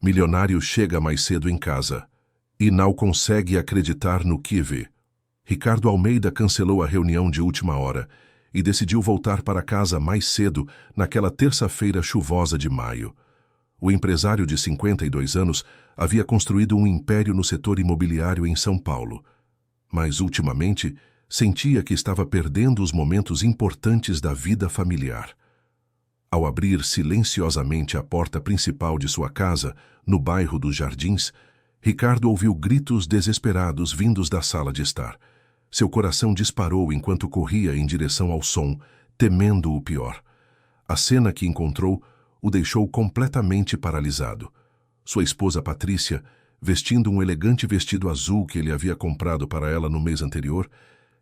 Milionário chega mais cedo em casa e não consegue acreditar no que vê. Ricardo Almeida cancelou a reunião de última hora e decidiu voltar para casa mais cedo naquela terça-feira chuvosa de maio. O empresário de 52 anos havia construído um império no setor imobiliário em São Paulo, mas ultimamente sentia que estava perdendo os momentos importantes da vida familiar. Ao abrir silenciosamente a porta principal de sua casa, no bairro dos Jardins, Ricardo ouviu gritos desesperados vindos da sala de estar. Seu coração disparou enquanto corria em direção ao som, temendo o pior. A cena que encontrou o deixou completamente paralisado. Sua esposa Patrícia, vestindo um elegante vestido azul que ele havia comprado para ela no mês anterior,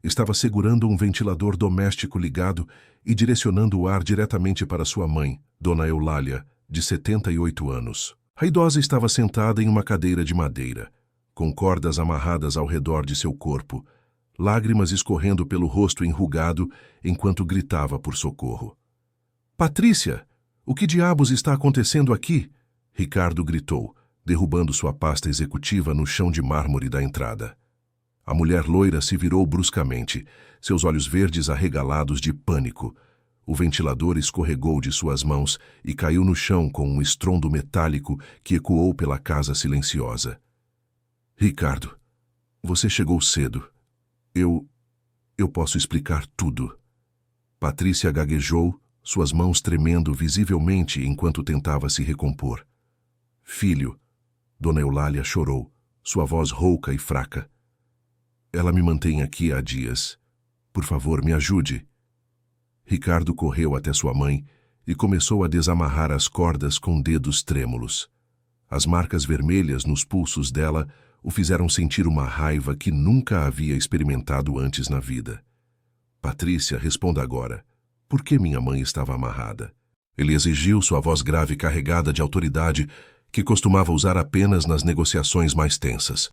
estava segurando um ventilador doméstico ligado e direcionando o ar diretamente para sua mãe, Dona Eulália, de 78 anos. A idosa estava sentada em uma cadeira de madeira, com cordas amarradas ao redor de seu corpo, lágrimas escorrendo pelo rosto enrugado enquanto gritava por socorro. "Patrícia, o que diabos está acontecendo aqui?" Ricardo gritou, derrubando sua pasta executiva no chão de mármore da entrada. A mulher loira se virou bruscamente, seus olhos verdes arregalados de pânico. O ventilador escorregou de suas mãos e caiu no chão com um estrondo metálico que ecoou pela casa silenciosa. "Ricardo, você chegou cedo. Eu posso explicar tudo." Patrícia gaguejou, suas mãos tremendo visivelmente enquanto tentava se recompor. "Filho," Dona Eulália chorou, sua voz rouca e fraca. "Ela me mantém aqui há dias. Por favor, me ajude." Ricardo correu até sua mãe e começou a desamarrar as cordas com dedos trêmulos. As marcas vermelhas nos pulsos dela o fizeram sentir uma raiva que nunca havia experimentado antes na vida. "Patrícia, responda agora. Por que minha mãe estava amarrada?" Ele exigiu, sua voz grave carregada de autoridade que costumava usar apenas nas negociações mais tensas.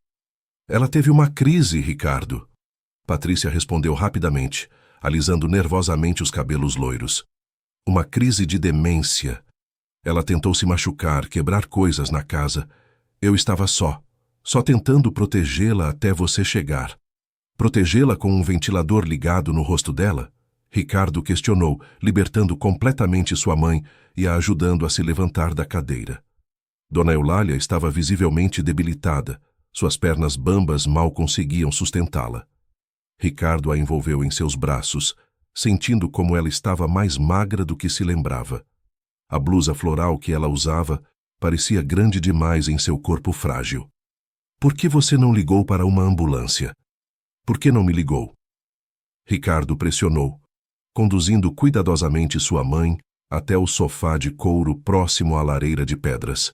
"Ela teve uma crise, Ricardo." Patrícia respondeu rapidamente, alisando nervosamente os cabelos loiros. "Uma crise de demência. Ela tentou se machucar, quebrar coisas na casa. Eu estava só tentando protegê-la até você chegar." "Protegê-la com um ventilador ligado no rosto dela?" Ricardo questionou, libertando completamente sua mãe e a ajudando a se levantar da cadeira. Dona Eulália estava visivelmente debilitada. Suas pernas bambas mal conseguiam sustentá-la. Ricardo a envolveu em seus braços, sentindo como ela estava mais magra do que se lembrava. A blusa floral que ela usava parecia grande demais em seu corpo frágil. "Por que você não ligou para uma ambulância?" "Por que não me ligou?" Ricardo pressionou, conduzindo cuidadosamente sua mãe até o sofá de couro próximo à lareira de pedras.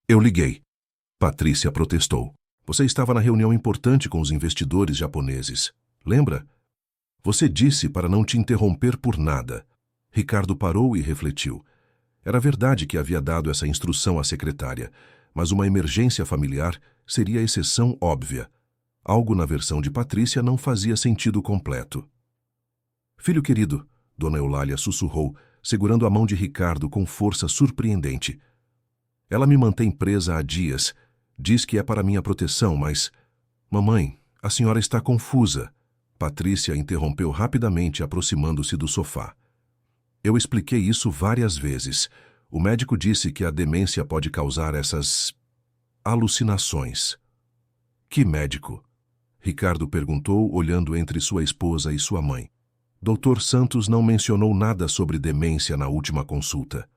"Eu liguei." Patrícia protestou. "Você estava na reunião importante com os investidores japoneses. Lembra? Você disse para não te interromper por nada." Ricardo parou e refletiu. Era verdade que havia dado essa instrução à secretária, mas uma emergência familiar seria a exceção óbvia. Algo na versão de Patrícia não fazia sentido completo. "Filho querido," Dona Eulália sussurrou, segurando a mão de Ricardo com força surpreendente. "Ela me mantém presa há dias. Diz que é para minha proteção, mas... Mamãe, a senhora está confusa." Patrícia interrompeu rapidamente, aproximando-se do sofá. "Eu expliquei isso várias vezes. O médico disse que a demência pode causar essas... alucinações." "Que médico?" Ricardo perguntou, olhando entre sua esposa e sua mãe. Dr. Santos não mencionou nada sobre demência na última consulta.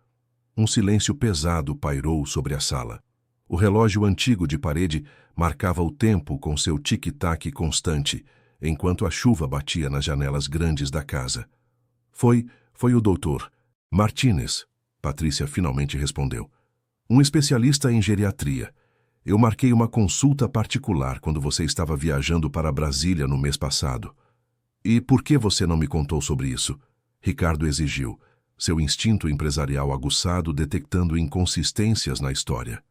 Um silêncio pesado pairou sobre a sala. O relógio antigo de parede marcava o tempo com seu tic-tac constante, enquanto a chuva batia nas janelas grandes da casa. Foi o doutor Martínez," Patrícia finalmente respondeu. "Um especialista em geriatria. Eu marquei uma consulta particular quando você estava viajando para Brasília no mês passado." "E por que você não me contou sobre isso?" Ricardo exigiu, seu instinto empresarial aguçado detectando inconsistências na história.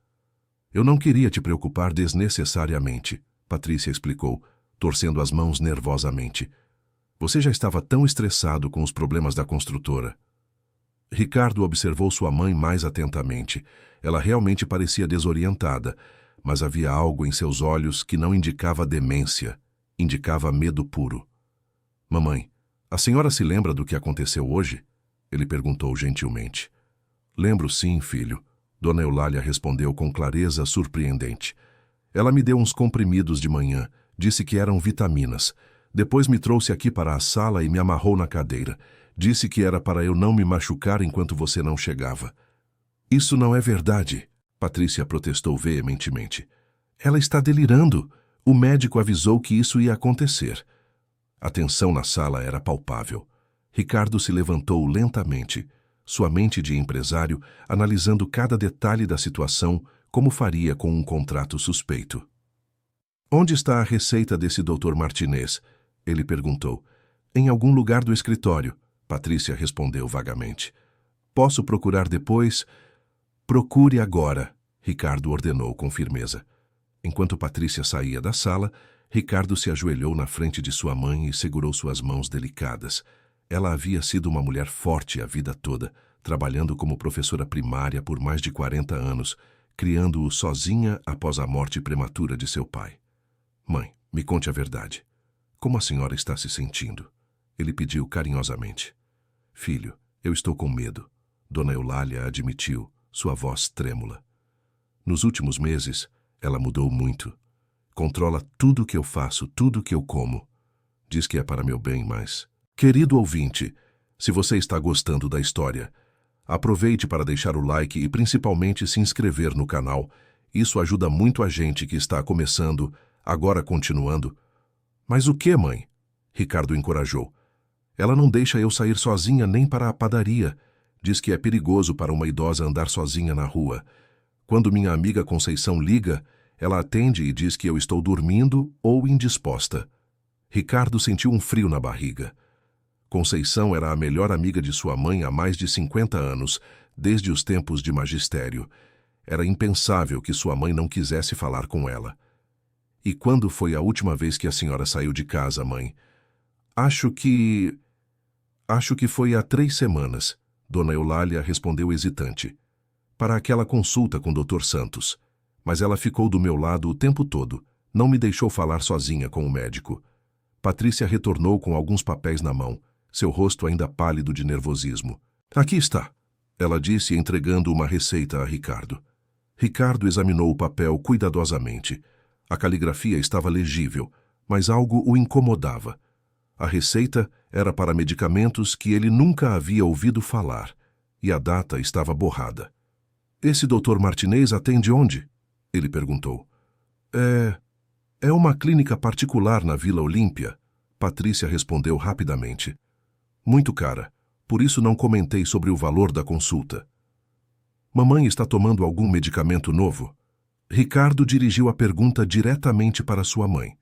"Eu não queria te preocupar desnecessariamente," Patrícia explicou, torcendo as mãos nervosamente. "Você já estava tão estressado com os problemas da construtora." Ricardo observou sua mãe mais atentamente. Ela realmente parecia desorientada, mas havia algo em seus olhos que não indicava demência, indicava medo puro. Mamãe, a senhora se lembra do que aconteceu hoje? Ele perguntou gentilmente. Lembro sim, filho. Dona Eulália respondeu com clareza surpreendente. Ela me deu uns comprimidos de manhã, disse que eram vitaminas. Depois me trouxe aqui para a sala e me amarrou na cadeira. Disse que era para eu não me machucar enquanto você não chegava. Isso não é verdade, Patrícia protestou veementemente. Ela está delirando. O médico avisou que isso ia acontecer. A tensão na sala era palpável. Ricardo se levantou lentamente, sua mente de empresário analisando cada detalhe da situação como faria com um contrato suspeito. Onde está a receita desse Dr. Martinez? Ele perguntou. Em algum lugar do escritório, Patrícia respondeu vagamente. Posso procurar depois? Procure agora, Ricardo ordenou com firmeza. Enquanto Patrícia saía da sala, Ricardo se ajoelhou na frente de sua mãe e segurou suas mãos delicadas. Ela havia sido uma mulher forte a vida toda, trabalhando como professora primária por mais de 40 anos, criando-o sozinha após a morte prematura de seu pai. Mãe, me conte a verdade. Como a senhora está se sentindo? Ele pediu carinhosamente. Filho, eu estou com medo. Dona Eulália admitiu, sua voz trêmula. Nos últimos meses, ela mudou muito. Controla tudo o que eu faço, tudo o que eu como. Diz que é para meu bem, mas... Querido ouvinte, se você está gostando da história, aproveite para deixar o like e principalmente se inscrever no canal. Isso ajuda muito a gente que está começando, agora continuando. Mas o que, mãe? Ricardo encorajou. Ela não deixa eu sair sozinha nem para a padaria. Diz que é perigoso para uma idosa andar sozinha na rua. Quando minha amiga Conceição liga, ela atende e diz que eu estou dormindo ou indisposta. Ricardo sentiu um frio na barriga. Conceição era a melhor amiga de sua mãe há mais de 50 anos, desde os tempos de magistério. Era impensável que sua mãe não quisesse falar com ela. E quando foi a última vez que a senhora saiu de casa, mãe? Acho que foi há 3 semanas, Dona Eulália respondeu hesitante. Para aquela consulta com Dr. Santos. Mas ela ficou do meu lado o tempo todo, não me deixou falar sozinha com o médico. Patrícia retornou com alguns papéis na mão, seu rosto ainda pálido de nervosismo. Aqui está, ela disse entregando uma receita a Ricardo. Ricardo examinou o papel cuidadosamente. A caligrafia estava legível, mas algo o incomodava. A receita era para medicamentos que ele nunca havia ouvido falar, e a data estava borrada. Esse Dr. Martinez atende onde? Ele perguntou. É uma clínica particular na Vila Olímpia, Patrícia respondeu rapidamente. Muito cara, por isso não comentei sobre o valor da consulta. Mamãe está tomando algum medicamento novo? Ricardo dirigiu a pergunta diretamente para sua mãe.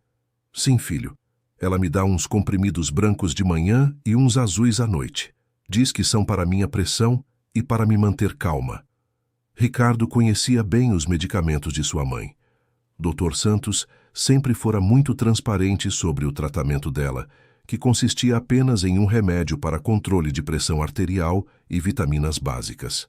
Sim, filho. Ela me dá uns comprimidos brancos de manhã e uns azuis à noite. Diz que são para minha pressão e para me manter calma. Ricardo conhecia bem os medicamentos de sua mãe. Dr. Santos sempre fora muito transparente sobre o tratamento dela, que consistia apenas em um remédio para controle de pressão arterial e vitaminas básicas.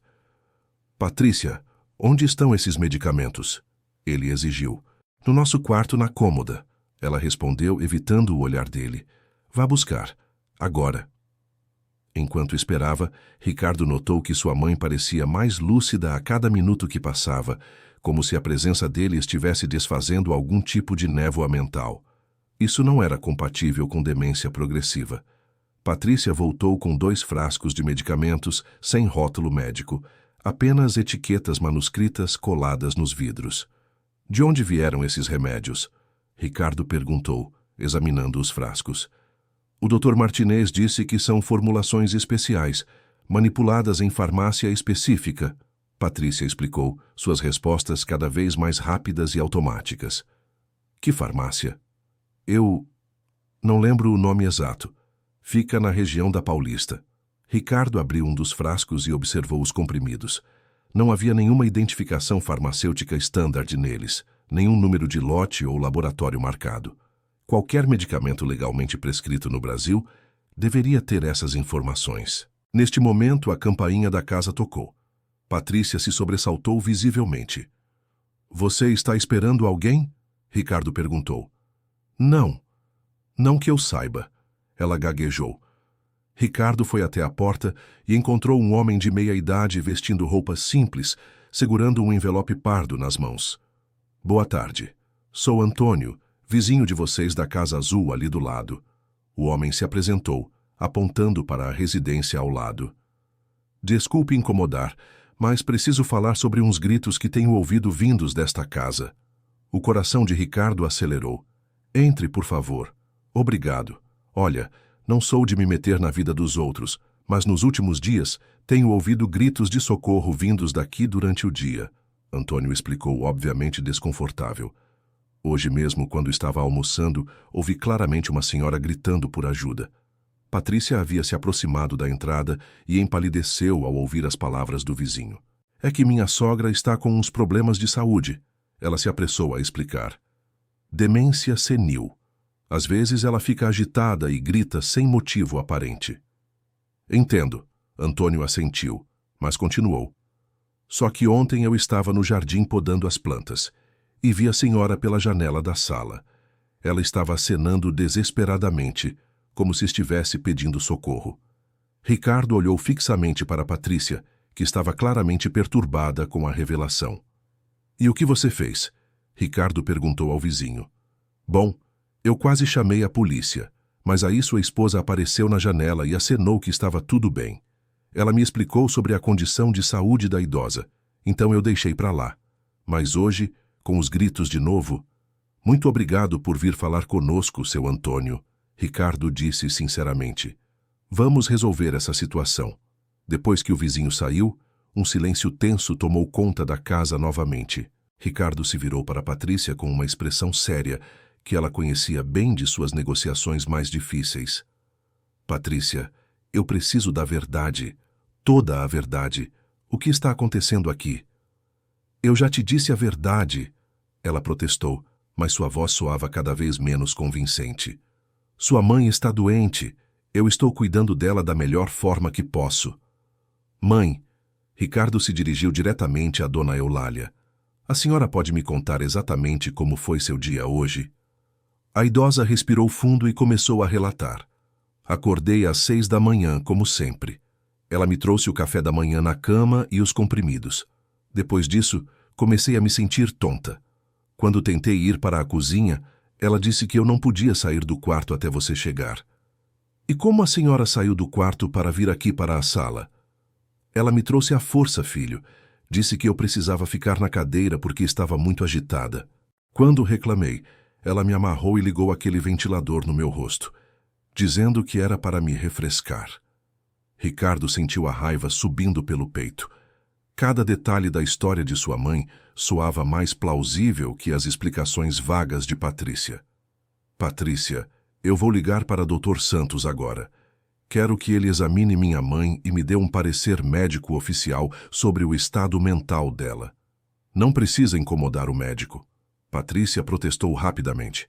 Patrícia, onde estão esses medicamentos? Ele exigiu. No nosso quarto na cômoda. Ela respondeu, evitando o olhar dele. Vá buscar. Agora. Enquanto esperava, Ricardo notou que sua mãe parecia mais lúcida a cada minuto que passava, como se a presença dele estivesse desfazendo algum tipo de névoa mental. Isso não era compatível com demência progressiva. Patrícia voltou com 2 frascos de medicamentos sem rótulo médico, apenas etiquetas manuscritas coladas nos vidros. De onde vieram esses remédios? Ricardo perguntou, examinando os frascos. O Dr. Martinez disse que são formulações especiais, manipuladas em farmácia específica. Patrícia explicou, suas respostas cada vez mais rápidas e automáticas. Que farmácia? Eu não lembro o nome exato. Fica na região da Paulista. Ricardo abriu um dos frascos e observou os comprimidos. Não havia nenhuma identificação farmacêutica standard neles, nenhum número de lote ou laboratório marcado. Qualquer medicamento legalmente prescrito no Brasil deveria ter essas informações. Neste momento, a campainha da casa tocou. Patrícia se sobressaltou visivelmente. Você está esperando alguém? Ricardo perguntou. Não. Não que eu saiba. Ela gaguejou. Ricardo foi até a porta e encontrou um homem de meia-idade vestindo roupas simples, segurando um envelope pardo nas mãos. Boa tarde. Sou Antônio, vizinho de vocês da Casa Azul ali do lado. O homem se apresentou, apontando para a residência ao lado. Desculpe incomodar, mas preciso falar sobre uns gritos que tenho ouvido vindos desta casa. O coração de Ricardo acelerou. Entre, por favor. Obrigado. Olha, não sou de me meter na vida dos outros, mas nos últimos dias tenho ouvido gritos de socorro vindos daqui durante o dia. Antônio explicou, obviamente desconfortável. Hoje mesmo, quando estava almoçando, ouvi claramente uma senhora gritando por ajuda. Patrícia havia se aproximado da entrada e empalideceu ao ouvir as palavras do vizinho. É que minha sogra está com uns problemas de saúde. Ela se apressou a explicar. Demência senil. Às vezes ela fica agitada e grita sem motivo aparente. Entendo, Antônio assentiu, mas continuou. Só que ontem eu estava no jardim podando as plantas e vi a senhora pela janela da sala. Ela estava acenando desesperadamente, como se estivesse pedindo socorro. Ricardo olhou fixamente para Patrícia, que estava claramente perturbada com a revelação. E o que você fez? Ricardo perguntou ao vizinho. Bom, eu quase chamei a polícia, mas aí sua esposa apareceu na janela e acenou que estava tudo bem. Ela me explicou sobre a condição de saúde da idosa, então eu deixei para lá. Mas hoje, com os gritos de novo, muito obrigado por vir falar conosco, seu Antônio, Ricardo disse sinceramente. Vamos resolver essa situação. Depois que o vizinho saiu, um silêncio tenso tomou conta da casa novamente. Ricardo se virou para Patrícia com uma expressão séria, que ela conhecia bem de suas negociações mais difíceis. Patrícia, eu preciso da verdade, toda a verdade. O que está acontecendo aqui? Eu já te disse a verdade, ela protestou, mas sua voz soava cada vez menos convincente. Sua mãe está doente. Eu estou cuidando dela da melhor forma que posso. Mãe, Ricardo se dirigiu diretamente à dona Eulália. A senhora pode me contar exatamente como foi seu dia hoje? A idosa respirou fundo e começou a relatar. Acordei às 6 da manhã, como sempre. Ela me trouxe o café da manhã na cama e os comprimidos. Depois disso, comecei a me sentir tonta. Quando tentei ir para a cozinha, ela disse que eu não podia sair do quarto até você chegar. E como a senhora saiu do quarto para vir aqui para a sala? Ela me trouxe à força, filho. Disse que eu precisava ficar na cadeira porque estava muito agitada. Quando reclamei, ela me amarrou e ligou aquele ventilador no meu rosto, dizendo que era para me refrescar. Ricardo sentiu a raiva subindo pelo peito. Cada detalhe da história de sua mãe soava mais plausível que as explicações vagas de Patrícia. Patrícia, eu vou ligar para Dr. Santos agora. Quero que ele examine minha mãe e me dê um parecer médico oficial sobre o estado mental dela. Não precisa incomodar o médico. Patrícia protestou rapidamente.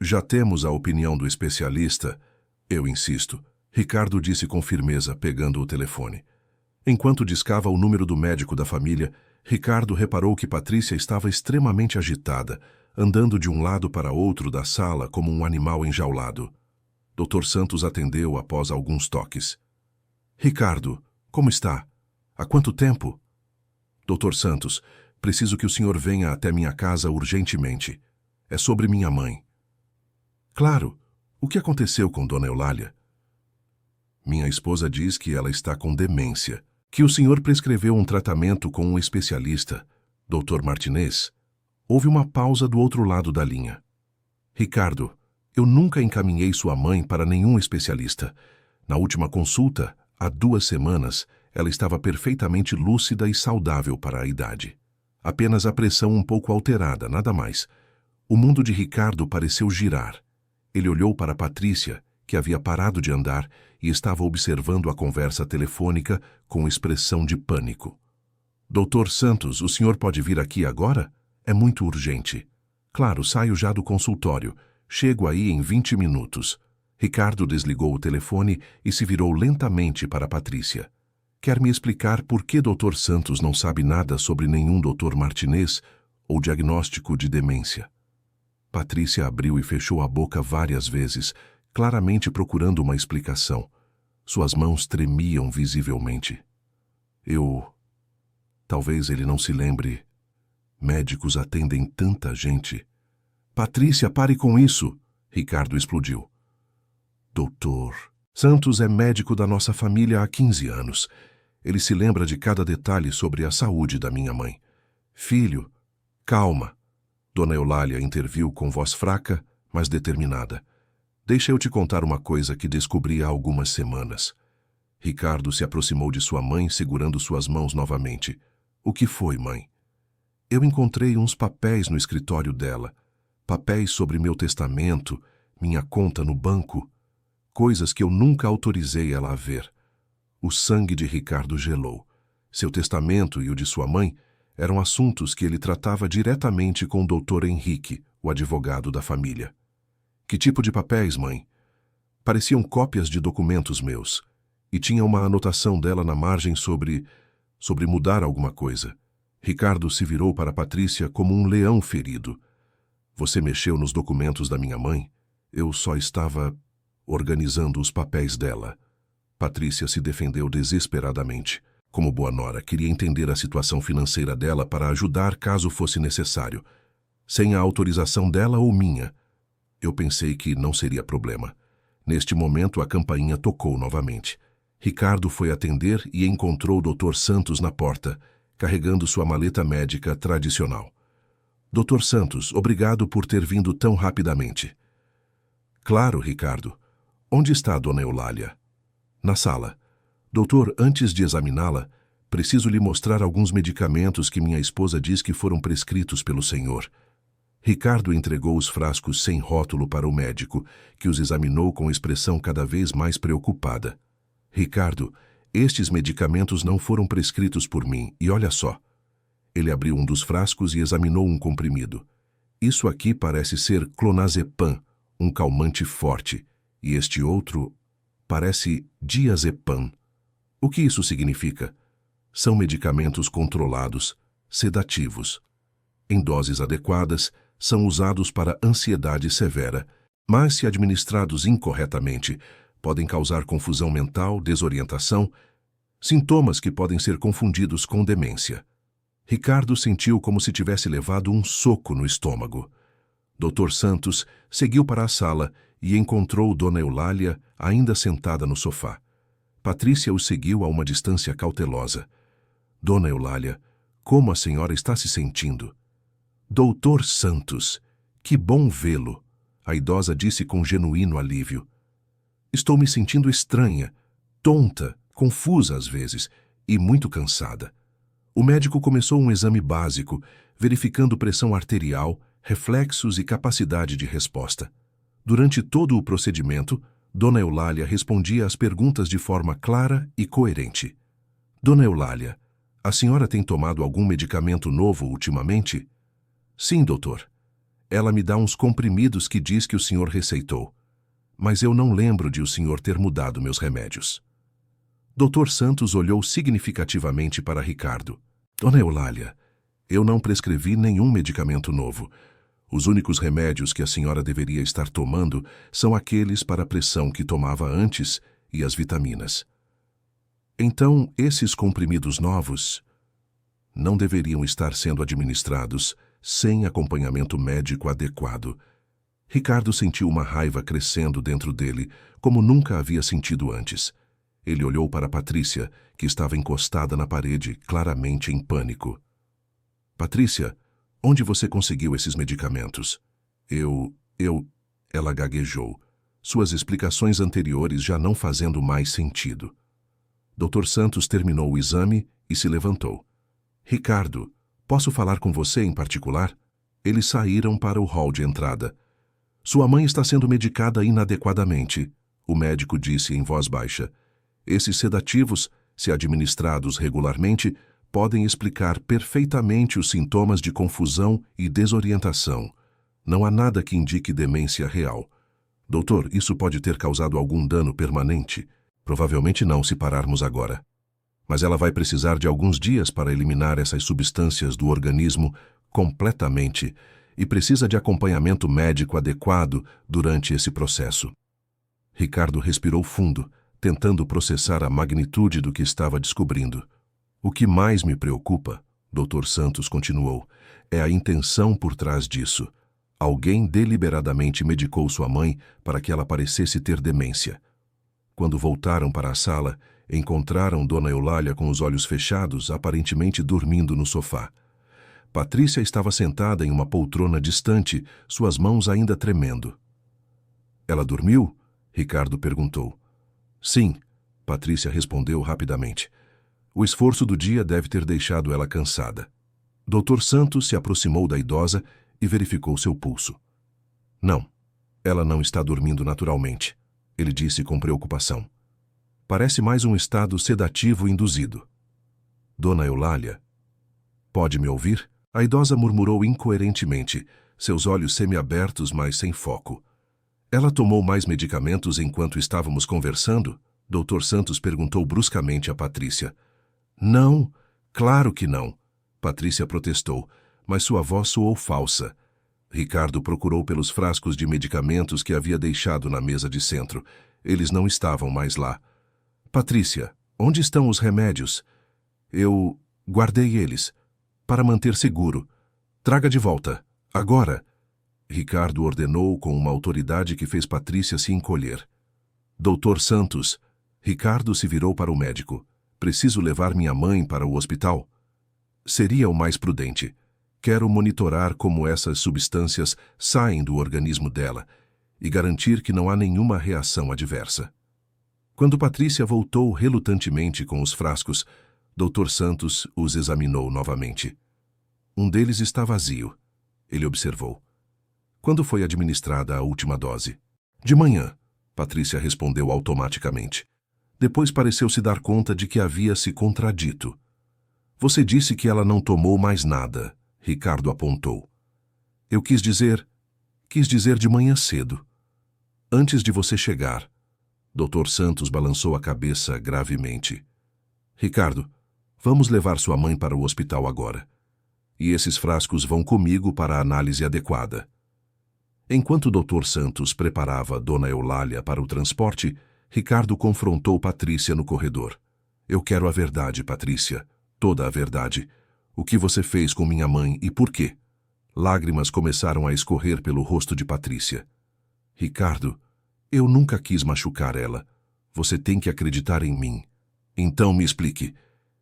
Já temos a opinião do especialista. Eu insisto. Ricardo disse com firmeza, pegando o telefone. Enquanto discava o número do médico da família, Ricardo reparou que Patrícia estava extremamente agitada, andando de um lado para outro da sala como um animal enjaulado. Dr. Santos atendeu após alguns toques. Ricardo, como está? Há quanto tempo? Dr. Santos, preciso que o senhor venha até minha casa urgentemente. É sobre minha mãe. Claro. O que aconteceu com Dona Eulália? Minha esposa diz que ela está com demência, que o senhor prescreveu um tratamento com um especialista, Dr. Martinez. Houve uma pausa do outro lado da linha. Ricardo, eu nunca encaminhei sua mãe para nenhum especialista. Na última consulta, há 2 semanas, ela estava perfeitamente lúcida e saudável para a idade. Apenas a pressão um pouco alterada, nada mais. O mundo de Ricardo pareceu girar. Ele olhou para Patrícia, que havia parado de andar e estava observando a conversa telefônica com expressão de pânico. Dr. Santos, o senhor pode vir aqui agora? É muito urgente. Claro, saio já do consultório. Chego aí em 20 minutos. Ricardo desligou o telefone e se virou lentamente para Patrícia. Quer me explicar por que Dr. Santos não sabe nada sobre nenhum Dr. Martinez ou diagnóstico de demência? Patrícia abriu e fechou a boca várias vezes, claramente procurando uma explicação. Suas mãos tremiam visivelmente. Talvez ele não se lembre. Médicos atendem tanta gente. Patrícia, pare com isso! Ricardo explodiu. Doutor Santos é médico da nossa família há 15 anos. Ele se lembra de cada detalhe sobre a saúde da minha mãe. Filho, calma. Dona Eulália interviu com voz fraca, mas determinada. Deixa eu te contar uma coisa que descobri há algumas semanas. Ricardo se aproximou de sua mãe, segurando suas mãos novamente. O que foi, mãe? Eu encontrei uns papéis no escritório dela. Papéis sobre meu testamento, minha conta no banco. Coisas que eu nunca autorizei ela a ver. O sangue de Ricardo gelou. Seu testamento e o de sua mãe eram assuntos que ele tratava diretamente com o Dr. Henrique, o advogado da família. Que tipo de papéis, mãe? Pareciam cópias de documentos meus. E tinha uma anotação dela na margem sobre mudar alguma coisa. Ricardo se virou para Patrícia como um leão ferido. Você mexeu nos documentos da minha mãe? Eu só estava organizando os papéis dela. Patrícia se defendeu desesperadamente. Como boa nora, queria entender a situação financeira dela para ajudar caso fosse necessário. Sem a autorização dela ou minha. Eu pensei que não seria problema. Neste momento, a campainha tocou novamente. Ricardo foi atender e encontrou o Dr. Santos na porta, carregando sua maleta médica tradicional. Dr. Santos, obrigado por ter vindo tão rapidamente. Claro, Ricardo. Onde está a Dona Eulália? Na sala. Doutor, antes de examiná-la, preciso lhe mostrar alguns medicamentos que minha esposa diz que foram prescritos pelo senhor. Ricardo entregou os frascos sem rótulo para o médico, que os examinou com expressão cada vez mais preocupada. Ricardo, estes medicamentos não foram prescritos por mim, e olha só. Ele abriu um dos frascos e examinou um comprimido. Isso aqui parece ser clonazepam, um calmante forte, e este outro parece diazepam. O que isso significa? São medicamentos controlados, sedativos. Em doses adequadas, são usados para ansiedade severa, mas se administrados incorretamente, podem causar confusão mental, desorientação, sintomas que podem ser confundidos com demência. Ricardo sentiu como se tivesse levado um soco no estômago. Dr. Santos seguiu para a sala e encontrou Dona Eulália ainda sentada no sofá. Patrícia o seguiu a uma distância cautelosa. Dona Eulália, como a senhora está se sentindo? Doutor Santos, que bom vê-lo, a idosa disse com genuíno alívio. Estou me sentindo estranha, tonta, confusa às vezes e muito cansada. O médico começou um exame básico, verificando pressão arterial, reflexos e capacidade de resposta. Durante todo o procedimento, Dona Eulália respondia às perguntas de forma clara e coerente. Dona Eulália, a senhora tem tomado algum medicamento novo ultimamente? Sim, doutor. Ela me dá uns comprimidos que diz que o senhor receitou. Mas eu não lembro de o senhor ter mudado meus remédios. Dr. Santos olhou significativamente para Ricardo. Dona Eulália, eu não prescrevi nenhum medicamento novo. Os únicos remédios que a senhora deveria estar tomando são aqueles para a pressão que tomava antes e as vitaminas. Então, esses comprimidos novos não deveriam estar sendo administrados sem acompanhamento médico adequado. Ricardo sentiu uma raiva crescendo dentro dele, como nunca havia sentido antes. Ele olhou para Patrícia, que estava encostada na parede, claramente em pânico. Patrícia, onde você conseguiu esses medicamentos? Ela gaguejou, suas explicações anteriores já não fazendo mais sentido. Dr. Santos terminou o exame e se levantou. Ricardo, posso falar com você em particular? Eles saíram para o hall de entrada. Sua mãe está sendo medicada inadequadamente, o médico disse em voz baixa. Esses sedativos, se administrados regularmente, podem explicar perfeitamente os sintomas de confusão e desorientação. Não há nada que indique demência real. Doutor, isso pode ter causado algum dano permanente? Provavelmente não, se pararmos agora. Mas ela vai precisar de alguns dias para eliminar essas substâncias do organismo completamente e precisa de acompanhamento médico adequado durante esse processo. Ricardo respirou fundo, tentando processar a magnitude do que estava descobrindo. O que mais me preocupa, Dr. Santos continuou, é a intenção por trás disso. Alguém deliberadamente medicou sua mãe para que ela parecesse ter demência. Quando voltaram para a sala, encontraram Dona Eulália com os olhos fechados, aparentemente dormindo no sofá. Patrícia estava sentada em uma poltrona distante, suas mãos ainda tremendo. Ela dormiu? Ricardo perguntou. Sim, Patrícia respondeu rapidamente. O esforço do dia deve ter deixado ela cansada. Dr. Santos se aproximou da idosa e verificou seu pulso. Não, ela não está dormindo naturalmente, ele disse com preocupação. Parece mais um estado sedativo induzido. Dona Eulália, pode me ouvir? A idosa murmurou incoerentemente, seus olhos semiabertos, mas sem foco. Ela tomou mais medicamentos enquanto estávamos conversando? Dr. Santos perguntou bruscamente a Patrícia. Não, claro que não, Patrícia protestou, mas sua voz soou falsa. Ricardo procurou pelos frascos de medicamentos que havia deixado na mesa de centro. Eles não estavam mais lá. Patrícia, onde estão os remédios? Eu guardei eles, para manter seguro. Traga de volta, agora. Ricardo ordenou com uma autoridade que fez Patrícia se encolher. Doutor Santos, Ricardo se virou para o médico. Preciso levar minha mãe para o hospital? Seria o mais prudente. Quero monitorar como essas substâncias saem do organismo dela e garantir que não há nenhuma reação adversa. Quando Patrícia voltou relutantemente com os frascos, Dr. Santos os examinou novamente. Um deles está vazio, ele observou. Quando foi administrada a última dose? De manhã, Patrícia respondeu automaticamente. Depois pareceu se dar conta de que havia se contradito. Você disse que ela não tomou mais nada, Ricardo apontou. Eu quis dizer de manhã cedo. Antes de você chegar. Dr. Santos balançou a cabeça gravemente. Ricardo, vamos levar sua mãe para o hospital agora. E esses frascos vão comigo para a análise adequada. Enquanto Dr. Santos preparava Dona Eulália para o transporte, Ricardo confrontou Patrícia no corredor. Eu quero a verdade, Patrícia. Toda a verdade. O que você fez com minha mãe e por quê? Lágrimas começaram a escorrer pelo rosto de Patrícia. Ricardo, eu nunca quis machucar ela. Você tem que acreditar em mim. Então me explique.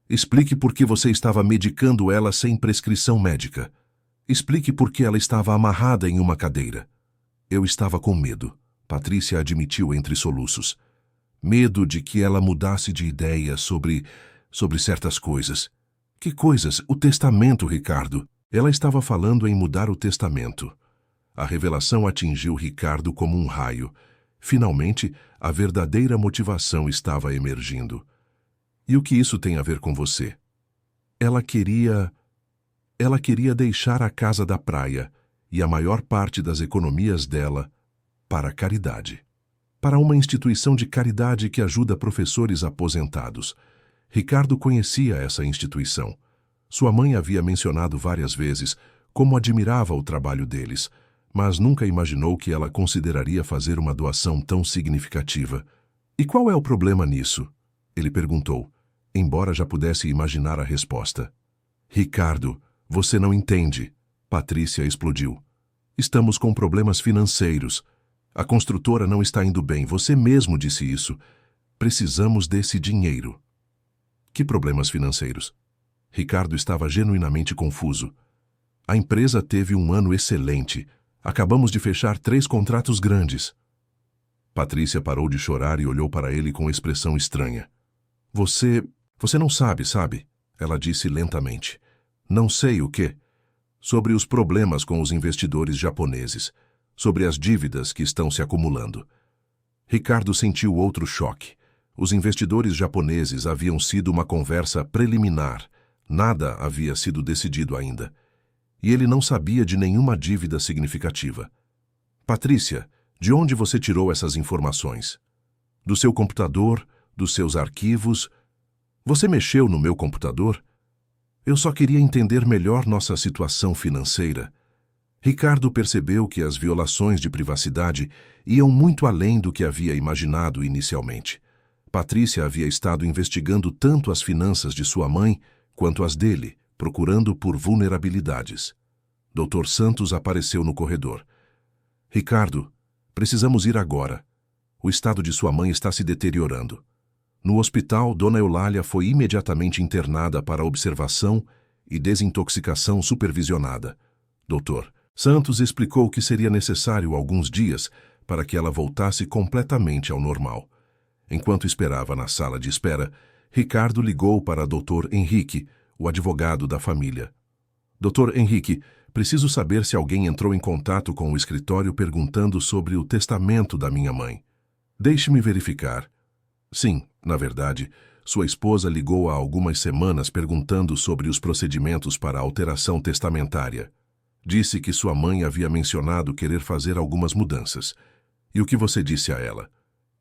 Explique por que você estava medicando ela sem prescrição médica. Explique por que ela estava amarrada em uma cadeira. Eu estava com medo, Patrícia admitiu entre soluços. Medo de que ela mudasse de ideia sobre certas coisas. Que coisas? O testamento, Ricardo. Ela estava falando em mudar o testamento. A revelação atingiu Ricardo como um raio. Finalmente, a verdadeira motivação estava emergindo. E o que isso tem a ver com você? Ela queria deixar a casa da praia e a maior parte das economias dela para a caridade. Para uma instituição de caridade que ajuda professores aposentados. Ricardo conhecia essa instituição. Sua mãe havia mencionado várias vezes como admirava o trabalho deles, mas nunca imaginou que ela consideraria fazer uma doação tão significativa. E qual é o problema nisso? Ele perguntou, embora já pudesse imaginar a resposta. Ricardo, você não entende. Patrícia explodiu. Estamos com problemas financeiros. A construtora não está indo bem, você mesmo disse isso. Precisamos desse dinheiro. Que problemas financeiros? Ricardo estava genuinamente confuso. A empresa teve um ano excelente. Acabamos de fechar 3 contratos grandes. Patrícia parou de chorar e olhou para ele com expressão estranha. Você não sabe? Ela disse lentamente. Não sei o quê? Sobre os problemas com os investidores japoneses. Sobre as dívidas que estão se acumulando. Ricardo sentiu outro choque. Os investidores japoneses haviam sido uma conversa preliminar. Nada havia sido decidido ainda. E ele não sabia de nenhuma dívida significativa. Patrícia, De onde você tirou essas informações? Do seu computador? Dos seus arquivos? Você mexeu no meu computador? Eu só queria entender melhor nossa situação financeira. Ricardo percebeu que as violações de privacidade iam muito além do que havia imaginado inicialmente. Patrícia havia estado investigando tanto as finanças de sua mãe quanto as dele, procurando por vulnerabilidades. Dr. Santos apareceu no corredor. Ricardo, precisamos ir agora. O estado de sua mãe está se deteriorando. No hospital, Dona Eulália foi imediatamente internada para observação e desintoxicação supervisionada. Dr. Santos explicou que seria necessário alguns dias para que ela voltasse completamente ao normal. Enquanto esperava na sala de espera, Ricardo ligou para Dr. Henrique, o advogado da família. Dr. Henrique, preciso saber se alguém entrou em contato com o escritório perguntando sobre o testamento da minha mãe. Deixe-me verificar. Sim, na verdade, sua esposa ligou há algumas semanas perguntando sobre os procedimentos para a alteração testamentária. Disse que sua mãe havia mencionado querer fazer algumas mudanças. E o que você disse a ela?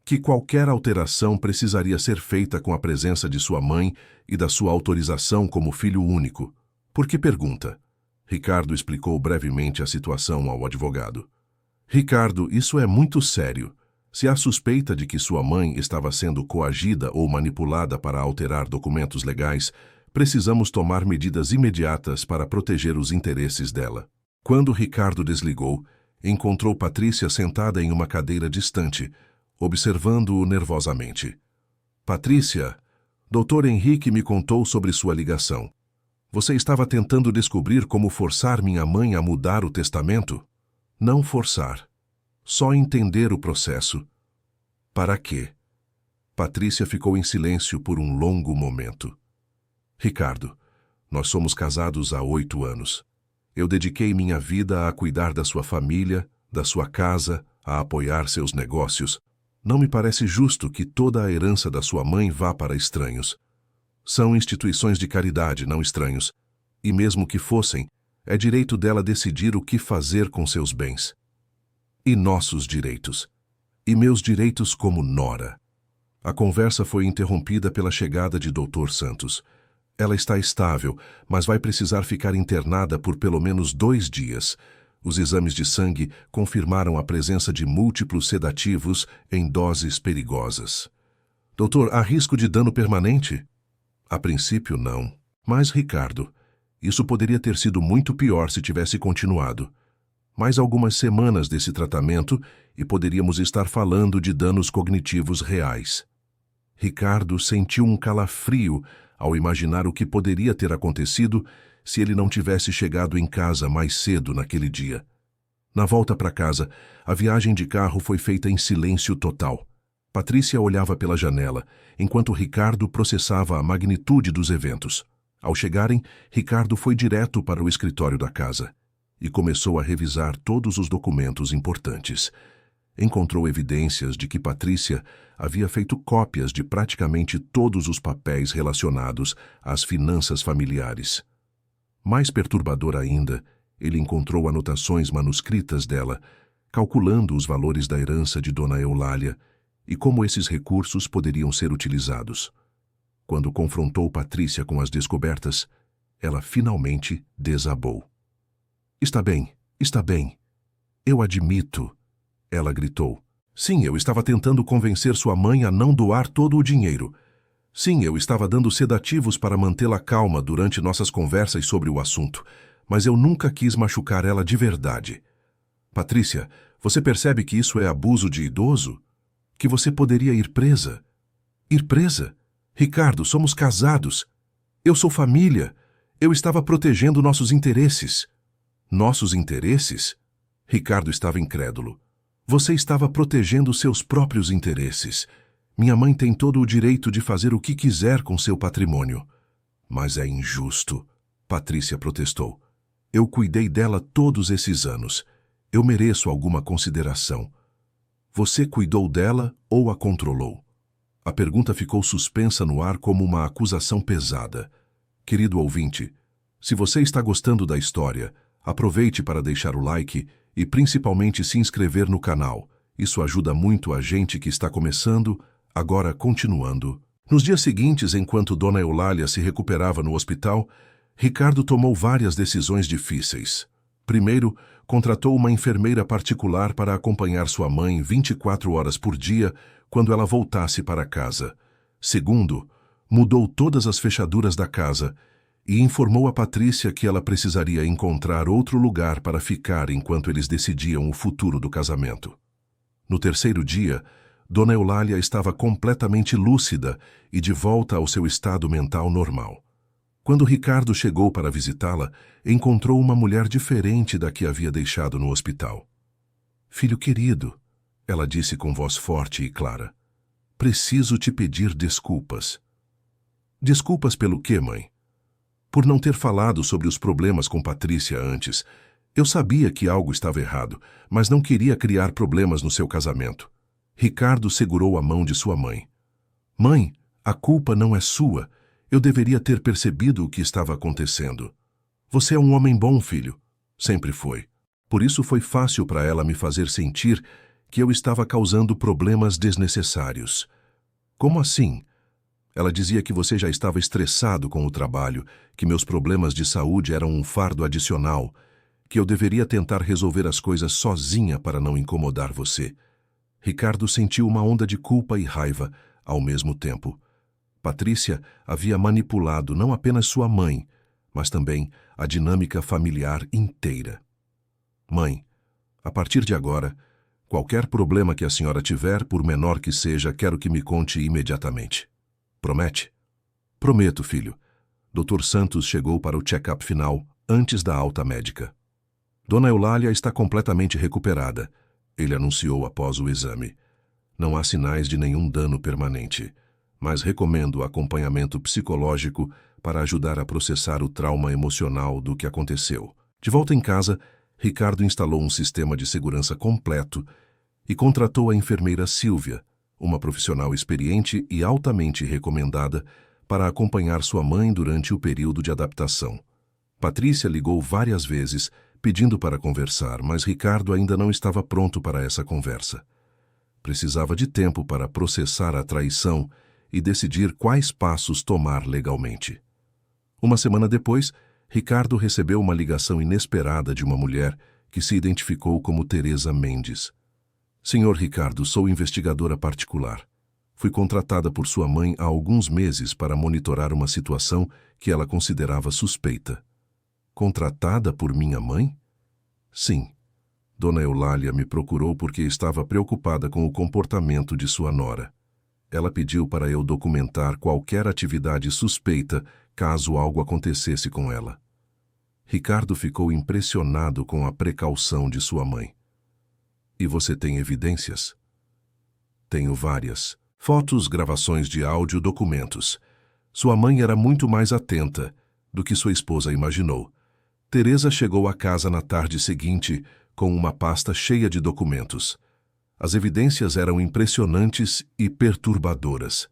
Que qualquer alteração precisaria ser feita com a presença de sua mãe e da sua autorização como filho único. Por que pergunta? Ricardo explicou brevemente a situação ao advogado. Ricardo, isso é muito sério. Se há suspeita de que sua mãe estava sendo coagida ou manipulada para alterar documentos legais, precisamos tomar medidas imediatas para proteger os interesses dela. Quando Ricardo desligou, encontrou Patrícia sentada em uma cadeira distante, observando-o nervosamente. Patrícia, Dr. Henrique me contou sobre sua ligação. Você estava tentando descobrir como forçar minha mãe a mudar o testamento? Não forçar. Só entender o processo. Para quê? Patrícia ficou em silêncio por um longo momento. Ricardo, nós somos casados há 8 anos. Eu dediquei minha vida a cuidar da sua família, da sua casa, a apoiar seus negócios. Não me parece justo que toda a herança da sua mãe vá para estranhos. São instituições de caridade, não estranhos. E mesmo que fossem, é direito dela decidir o que fazer com seus bens. E nossos direitos? E meus direitos como nora? A conversa foi interrompida pela chegada de Dr. Santos. Ela está estável, mas vai precisar ficar internada por pelo menos 2 dias. Os exames de sangue confirmaram a presença de múltiplos sedativos em doses perigosas. Doutor, há risco de dano permanente? A princípio, não. Mas, Ricardo, isso poderia ter sido muito pior se tivesse continuado. Mais algumas semanas desse tratamento e poderíamos estar falando de danos cognitivos reais. Ricardo sentiu um calafrio ao imaginar o que poderia ter acontecido se ele não tivesse chegado em casa mais cedo naquele dia. Na volta para casa, a viagem de carro foi feita em silêncio total. Patrícia olhava pela janela, enquanto Ricardo processava a magnitude dos eventos. Ao chegarem, Ricardo foi direto para o escritório da casa e começou a revisar todos os documentos importantes. Encontrou evidências de que Patrícia havia feito cópias de praticamente todos os papéis relacionados às finanças familiares. Mais perturbador ainda, ele encontrou anotações manuscritas dela, calculando os valores da herança de Dona Eulália e como esses recursos poderiam ser utilizados. Quando confrontou Patrícia com as descobertas, ela finalmente desabou. Está bem. Eu admito, ela gritou. Sim, eu estava tentando convencer sua mãe a não doar todo o dinheiro. Sim, eu estava dando sedativos para mantê-la calma durante nossas conversas sobre o assunto, mas eu nunca quis machucar ela de verdade. Patrícia, você percebe que isso é abuso de idoso? Que você poderia ir presa? Ir presa? Ricardo, somos casados. Eu sou família. Eu estava protegendo nossos interesses. Nossos interesses? Ricardo estava incrédulo. Você estava protegendo seus próprios interesses. Minha mãe tem todo o direito de fazer o que quiser com seu patrimônio. Mas é injusto, Patrícia protestou. Eu cuidei dela todos esses anos. Eu mereço alguma consideração. Você cuidou dela ou a controlou? A pergunta ficou suspensa no ar como uma acusação pesada. Querido ouvinte, se você está gostando da história, aproveite para deixar o like e principalmente se inscrever no canal. Isso ajuda muito a gente que está começando, agora continuando. Nos dias seguintes, enquanto Dona Eulália se recuperava no hospital, Ricardo tomou várias decisões difíceis. Primeiro, contratou uma enfermeira particular para acompanhar sua mãe 24 horas por dia quando ela voltasse para casa. Segundo, mudou todas as fechaduras da casa e informou a Patrícia que ela precisaria encontrar outro lugar para ficar enquanto eles decidiam o futuro do casamento. No terceiro dia, Dona Eulália estava completamente lúcida e de volta ao seu estado mental normal. Quando Ricardo chegou para visitá-la, encontrou uma mulher diferente da que havia deixado no hospital. "Filho querido", ela disse com voz forte e clara, "preciso te pedir desculpas." "Desculpas pelo quê, mãe?" "Por não ter falado sobre os problemas com Patrícia antes. Eu sabia que algo estava errado, mas não queria criar problemas no seu casamento." Ricardo segurou a mão de sua mãe. "Mãe, a culpa não é sua. Eu deveria ter percebido o que estava acontecendo. Você é um homem bom, filho." Sempre foi. Por isso foi fácil para ela me fazer sentir que eu estava causando problemas desnecessários. "Como assim?" "Ela dizia que você já estava estressado com o trabalho, que meus problemas de saúde eram um fardo adicional, que eu deveria tentar resolver as coisas sozinha para não incomodar você." Ricardo sentiu uma onda de culpa e raiva ao mesmo tempo. Patrícia havia manipulado não apenas sua mãe, mas também a dinâmica familiar inteira. "Mãe, a partir de agora, qualquer problema que a senhora tiver, por menor que seja, quero que me conte imediatamente. Promete?" "Prometo, filho." Dr. Santos chegou para o check-up final antes da alta médica. "Dona Eulália está completamente recuperada", ele anunciou após o exame. "Não há sinais de nenhum dano permanente, mas recomendo acompanhamento psicológico para ajudar a processar o trauma emocional do que aconteceu." De volta em casa, Ricardo instalou um sistema de segurança completo e contratou a enfermeira Sílvia, uma profissional experiente e altamente recomendada, para acompanhar sua mãe durante o período de adaptação. Patrícia ligou várias vezes, pedindo para conversar, mas Ricardo ainda não estava pronto para essa conversa. Precisava de tempo para processar a traição e decidir quais passos tomar legalmente. Uma semana depois, Ricardo recebeu uma ligação inesperada de uma mulher que se identificou como Teresa Mendes. "Senhor Ricardo, sou investigadora particular. Fui contratada por sua mãe há alguns meses para monitorar uma situação que ela considerava suspeita." "Contratada por minha mãe?" "Sim. Dona Eulália me procurou porque estava preocupada com o comportamento de sua nora. Ela pediu para eu documentar qualquer atividade suspeita caso algo acontecesse com ela." Ricardo ficou impressionado com a precaução de sua mãe. "E você tem evidências?" "Tenho várias. Fotos, gravações de áudio, documentos. Sua mãe era muito mais atenta do que sua esposa imaginou." Teresa chegou à casa na tarde seguinte com uma pasta cheia de documentos. As evidências eram impressionantes e perturbadoras.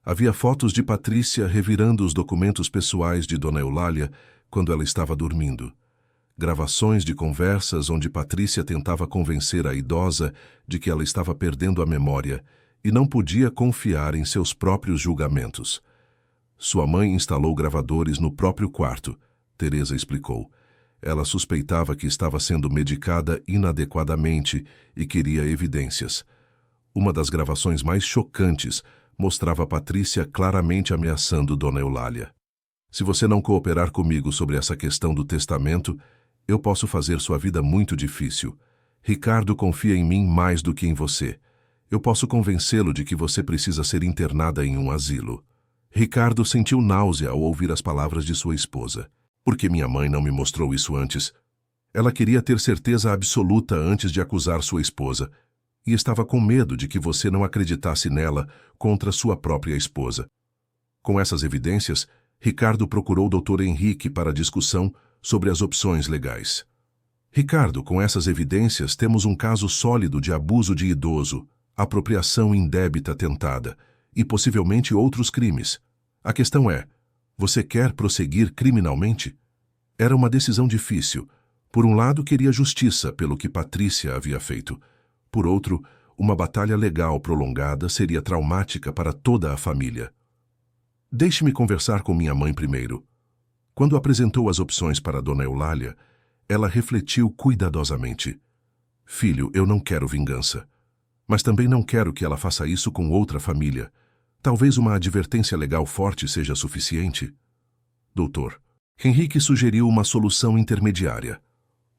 Havia fotos de Patrícia revirando os documentos pessoais de Dona Eulália quando ela estava dormindo. Gravações de conversas onde Patrícia tentava convencer a idosa de que ela estava perdendo a memória e não podia confiar em seus próprios julgamentos. Sua mãe instalou gravadores no próprio quarto, Teresa explicou. Ela suspeitava que estava sendo medicada inadequadamente e queria evidências. Uma das gravações mais chocantes mostrava Patrícia claramente ameaçando Dona Eulália. "Se você não cooperar comigo sobre essa questão do testamento, eu posso fazer sua vida muito difícil. Ricardo confia em mim mais do que em você. Eu posso convencê-lo de que você precisa ser internada em um asilo." Ricardo sentiu náusea ao ouvir as palavras de sua esposa. "Por que minha mãe não me mostrou isso antes?" Ela queria ter certeza absoluta antes de acusar sua esposa, e estava com medo de que você não acreditasse nela contra sua própria esposa. Com essas evidências, Ricardo procurou o Dr. Henrique para discussão sobre as opções legais. "Ricardo, com essas evidências, temos um caso sólido de abuso de idoso, apropriação indébita tentada e possivelmente outros crimes. A questão é, você quer prosseguir criminalmente?" Era uma decisão difícil. Por um lado, queria justiça pelo que Patrícia havia feito. Por outro, uma batalha legal prolongada seria traumática para toda a família. Deixe-me conversar com minha mãe primeiro. Quando apresentou as opções para Dona Eulália, ela refletiu cuidadosamente. Filho, eu não quero vingança. Mas também não quero que ela faça isso com outra família. Talvez uma advertência legal forte seja suficiente. Doutor, Henrique sugeriu uma solução intermediária.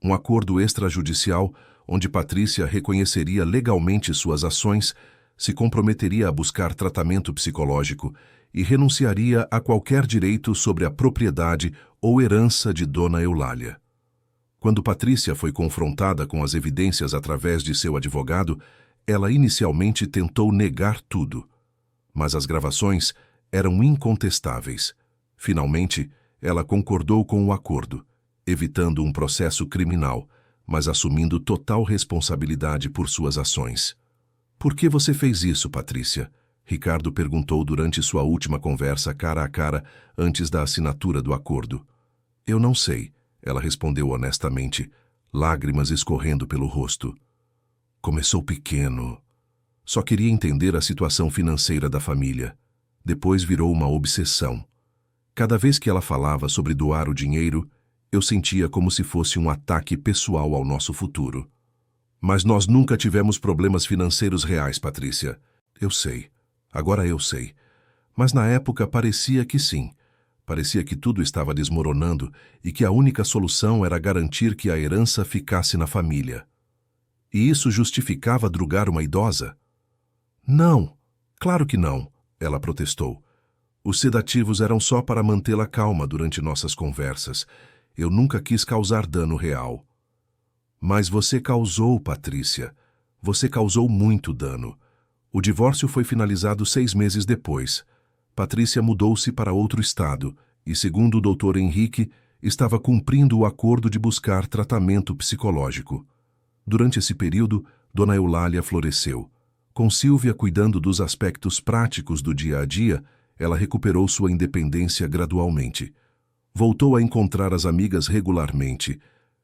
Um acordo extrajudicial onde Patrícia reconheceria legalmente suas ações, se comprometeria a buscar tratamento psicológico e renunciaria a qualquer direito sobre a propriedade ou herança de Dona Eulália. Quando Patrícia foi confrontada com as evidências através de seu advogado, ela inicialmente tentou negar tudo. Mas as gravações eram incontestáveis. Finalmente, ela concordou com o acordo, evitando um processo criminal, mas assumindo total responsabilidade por suas ações. Por que você fez isso, Patrícia? Ricardo perguntou durante sua última conversa cara a cara antes da assinatura do acordo. Eu não sei, ela respondeu honestamente, lágrimas escorrendo pelo rosto. Começou pequeno. Só queria entender a situação financeira da família. Depois virou uma obsessão. Cada vez que ela falava sobre doar o dinheiro, eu sentia como se fosse um ataque pessoal ao nosso futuro. Mas nós nunca tivemos problemas financeiros reais, Patrícia. Eu sei. Agora eu sei. Mas na época parecia que sim. Parecia que tudo estava desmoronando e que a única solução era garantir que a herança ficasse na família. E isso justificava drugar uma idosa? Não, claro que não, ela protestou. Os sedativos eram só para mantê-la calma durante nossas conversas. Eu nunca quis causar dano real. Mas você causou, Patrícia. Você causou muito dano. O divórcio foi finalizado 6 meses depois. Patrícia mudou-se para outro estado e, segundo o Dr. Henrique, estava cumprindo o acordo de buscar tratamento psicológico. Durante esse período, Dona Eulália floresceu. Com Sílvia cuidando dos aspectos práticos do dia a dia, ela recuperou sua independência gradualmente. Voltou a encontrar as amigas regularmente,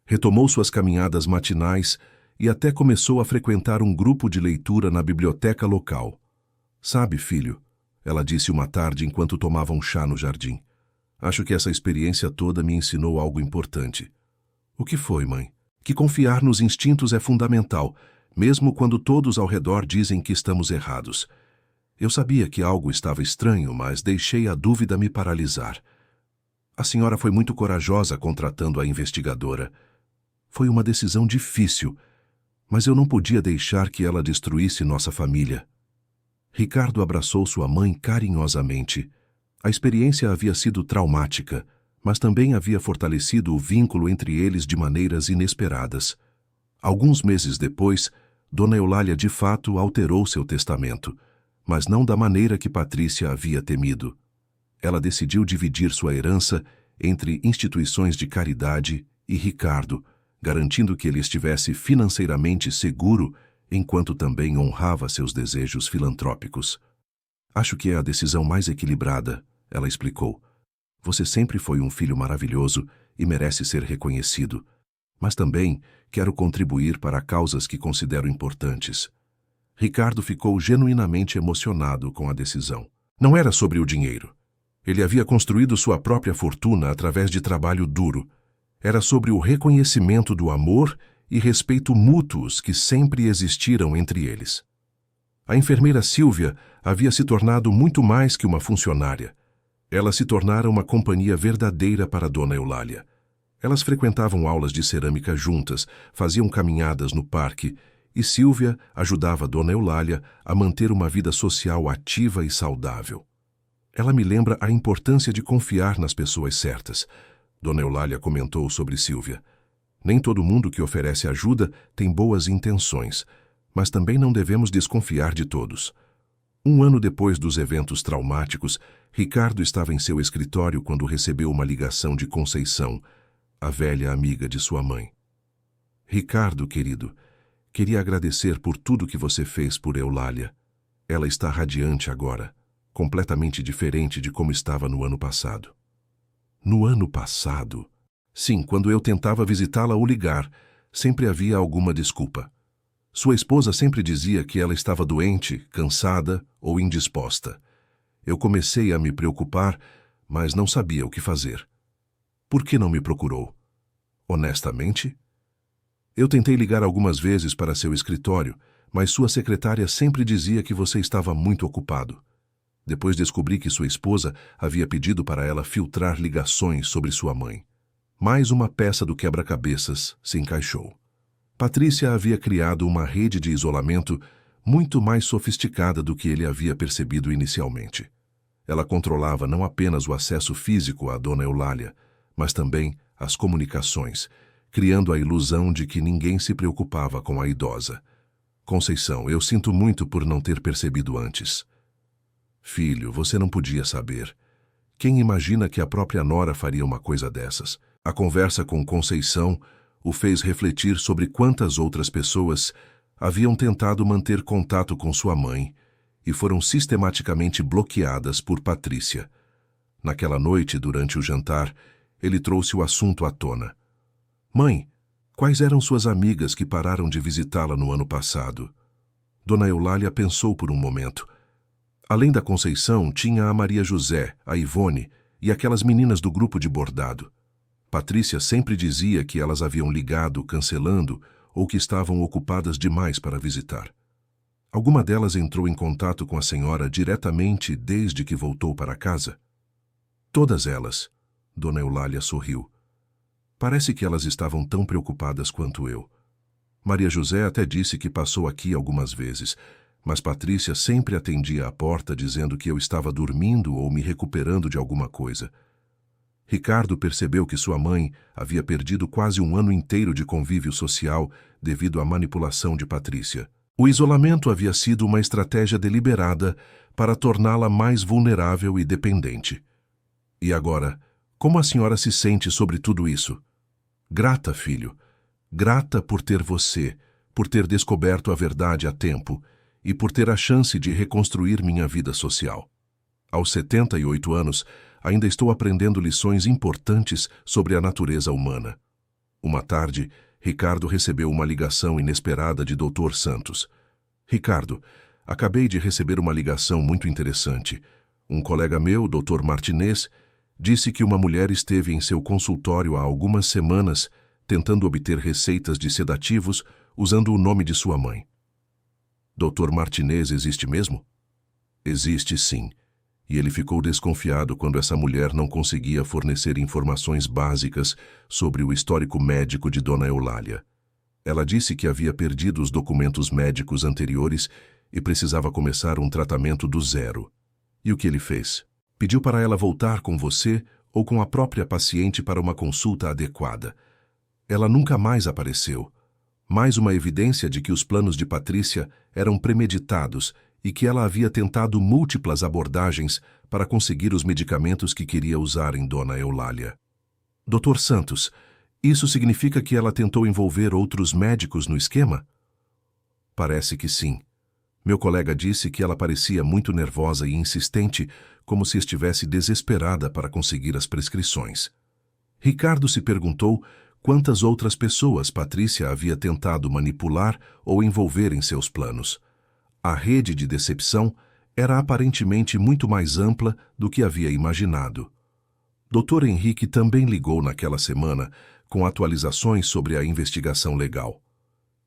retomou suas caminhadas matinais e até começou a frequentar um grupo de leitura na biblioteca local. Sabe, filho, ela disse uma tarde enquanto tomava um chá no jardim. Acho que essa experiência toda me ensinou algo importante. O que foi, mãe? Que confiar nos instintos é fundamental, mesmo quando todos ao redor dizem que estamos errados. Eu sabia que algo estava estranho, mas deixei a dúvida me paralisar. A senhora foi muito corajosa contratando a investigadora. Foi uma decisão difícil, mas eu não podia deixar que ela destruísse nossa família. Ricardo abraçou sua mãe carinhosamente. A experiência havia sido traumática, mas também havia fortalecido o vínculo entre eles de maneiras inesperadas. Alguns meses depois, Dona Eulália de fato alterou seu testamento, mas não da maneira que Patrícia havia temido. Ela decidiu dividir sua herança entre instituições de caridade e Ricardo, garantindo que ele estivesse financeiramente seguro, enquanto também honrava seus desejos filantrópicos. Acho que é a decisão mais equilibrada, ela explicou. Você sempre foi um filho maravilhoso e merece ser reconhecido, mas também quero contribuir para causas que considero importantes. Ricardo ficou genuinamente emocionado com a decisão. Não era sobre o dinheiro. Ele havia construído sua própria fortuna através de trabalho duro. Era sobre o reconhecimento do amor e respeito mútuos que sempre existiram entre eles. A enfermeira Sílvia havia se tornado muito mais que uma funcionária. Ela se tornara uma companhia verdadeira para Dona Eulália. Elas frequentavam aulas de cerâmica juntas, faziam caminhadas no parque, e Sílvia ajudava Dona Eulália a manter uma vida social ativa e saudável. Ela me lembra a importância de confiar nas pessoas certas. Dona Eulália comentou sobre Sílvia. Nem todo mundo que oferece ajuda tem boas intenções, mas também não devemos desconfiar de todos. 1 ano depois dos eventos traumáticos, Ricardo estava em seu escritório quando recebeu uma ligação de Conceição, a velha amiga de sua mãe. Ricardo, querido, queria agradecer por tudo que você fez por Eulália. Ela está radiante agora, completamente diferente de como estava no ano passado. No ano passado? Sim, quando eu tentava visitá-la ou ligar, sempre havia alguma desculpa. Sua esposa sempre dizia que ela estava doente, cansada ou indisposta. Eu comecei a me preocupar, mas não sabia o que fazer. Por que não me procurou? Honestamente? Eu tentei ligar algumas vezes para seu escritório, mas sua secretária sempre dizia que você estava muito ocupado. Depois descobri que sua esposa havia pedido para ela filtrar ligações sobre sua mãe. Mais uma peça do quebra-cabeças se encaixou. Patrícia havia criado uma rede de isolamento muito mais sofisticada do que ele havia percebido inicialmente. Ela controlava não apenas o acesso físico à dona Eulália, mas também as comunicações, criando a ilusão de que ninguém se preocupava com a idosa. Conceição, eu sinto muito por não ter percebido antes. Filho, você não podia saber. Quem imagina que a própria nora faria uma coisa dessas? A conversa com Conceição o fez refletir sobre quantas outras pessoas haviam tentado manter contato com sua mãe e foram sistematicamente bloqueadas por Patrícia. Naquela noite, durante o jantar, ele trouxe o assunto à tona. Mãe, quais eram suas amigas que pararam de visitá-la no ano passado? Dona Eulália pensou por um momento. Além da Conceição, tinha a Maria José, a Ivone e aquelas meninas do grupo de bordado. Patrícia sempre dizia que elas haviam ligado, cancelando, ou que estavam ocupadas demais para visitar. Alguma delas entrou em contato com a senhora diretamente desde que voltou para casa? Todas elas. Dona Eulália sorriu. Parece que elas estavam tão preocupadas quanto eu. Maria José até disse que passou aqui algumas vezes, mas Patrícia sempre atendia à porta dizendo que eu estava dormindo ou me recuperando de alguma coisa. Ricardo percebeu que sua mãe havia perdido quase um ano inteiro de convívio social devido à manipulação de Patrícia. O isolamento havia sido uma estratégia deliberada para torná-la mais vulnerável e dependente. E agora, como a senhora se sente sobre tudo isso? Grata, filho. Grata por ter você, por ter descoberto a verdade a tempo e por ter a chance de reconstruir minha vida social. Aos 78 anos, ainda estou aprendendo lições importantes sobre a natureza humana. Uma tarde, Ricardo recebeu uma ligação inesperada de Dr. Santos. Ricardo, acabei de receber uma ligação muito interessante. Um colega meu, Dr. Martinez, disse que uma mulher esteve em seu consultório há algumas semanas tentando obter receitas de sedativos usando o nome de sua mãe. Dr. Martinez existe mesmo? Existe sim. E ele ficou desconfiado quando essa mulher não conseguia fornecer informações básicas sobre o histórico médico de Dona Eulália. Ela disse que havia perdido os documentos médicos anteriores e precisava começar um tratamento do zero. E o que ele fez? Pediu para ela voltar com você ou com a própria paciente para uma consulta adequada. Ela nunca mais apareceu. Mais uma evidência de que os planos de Patrícia eram premeditados e que ela havia tentado múltiplas abordagens para conseguir os medicamentos que queria usar em Dona Eulália. Dr. Santos, isso significa que ela tentou envolver outros médicos no esquema? Parece que sim. Meu colega disse que ela parecia muito nervosa e insistente, como se estivesse desesperada para conseguir as prescrições. Ricardo se perguntou quantas outras pessoas Patrícia havia tentado manipular ou envolver em seus planos. A rede de decepção era aparentemente muito mais ampla do que havia imaginado. Dr. Henrique também ligou naquela semana com atualizações sobre a investigação legal.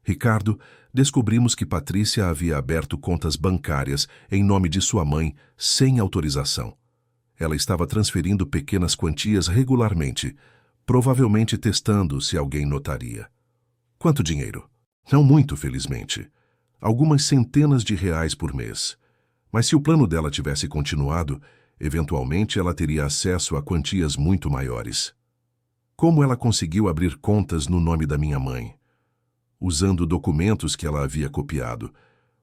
Ricardo, descobrimos que Patrícia havia aberto contas bancárias em nome de sua mãe sem autorização. Ela estava transferindo pequenas quantias regularmente, provavelmente testando se alguém notaria. Quanto dinheiro? Não muito, felizmente. Algumas centenas de reais por mês. Mas se o plano dela tivesse continuado, eventualmente ela teria acesso a quantias muito maiores. Como ela conseguiu abrir contas no nome da minha mãe? Usando documentos que ela havia copiado.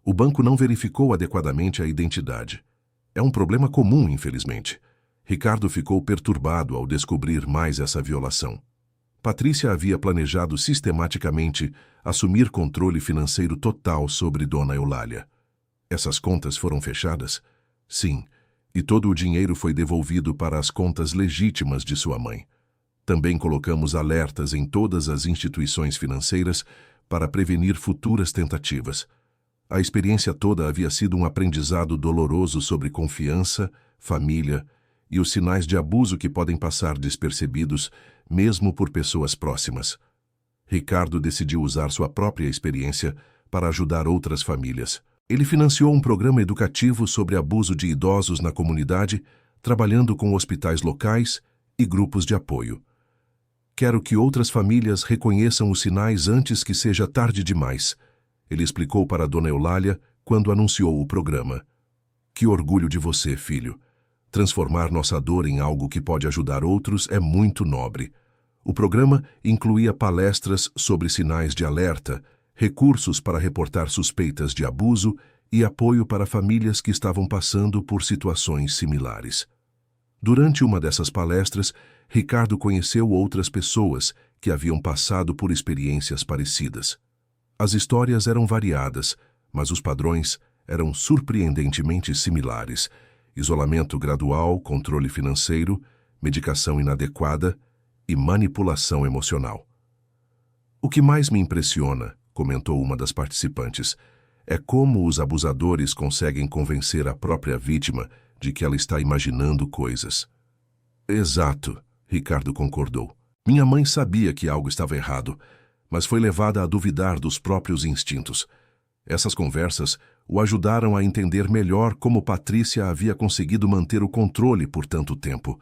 O banco não verificou adequadamente a identidade. É um problema comum, infelizmente. Ricardo ficou perturbado ao descobrir mais essa violação. Patrícia havia planejado sistematicamente assumir controle financeiro total sobre Dona Eulália. Essas contas foram fechadas? Sim, e todo o dinheiro foi devolvido para as contas legítimas de sua mãe. Também colocamos alertas em todas as instituições financeiras para prevenir futuras tentativas. A experiência toda havia sido um aprendizado doloroso sobre confiança, família e os sinais de abuso que podem passar despercebidos, mesmo por pessoas próximas. Ricardo decidiu usar sua própria experiência para ajudar outras famílias. Ele financiou um programa educativo sobre abuso de idosos na comunidade, trabalhando com hospitais locais e grupos de apoio. Quero que outras famílias reconheçam os sinais antes que seja tarde demais, ele explicou para Dona Eulália quando anunciou o programa. Que orgulho de você, filho. Transformar nossa dor em algo que pode ajudar outros é muito nobre. O programa incluía palestras sobre sinais de alerta, recursos para reportar suspeitas de abuso e apoio para famílias que estavam passando por situações similares. Durante uma dessas palestras, Ricardo conheceu outras pessoas que haviam passado por experiências parecidas. As histórias eram variadas, mas os padrões eram surpreendentemente similares: isolamento gradual, controle financeiro, medicação inadequada e manipulação emocional. O que mais me impressiona, comentou uma das participantes, é como os abusadores conseguem convencer a própria vítima de que ela está imaginando coisas. Exato, Ricardo concordou. Minha mãe sabia que algo estava errado, mas foi levada a duvidar dos próprios instintos. Essas conversas o ajudaram a entender melhor como Patrícia havia conseguido manter o controle por tanto tempo.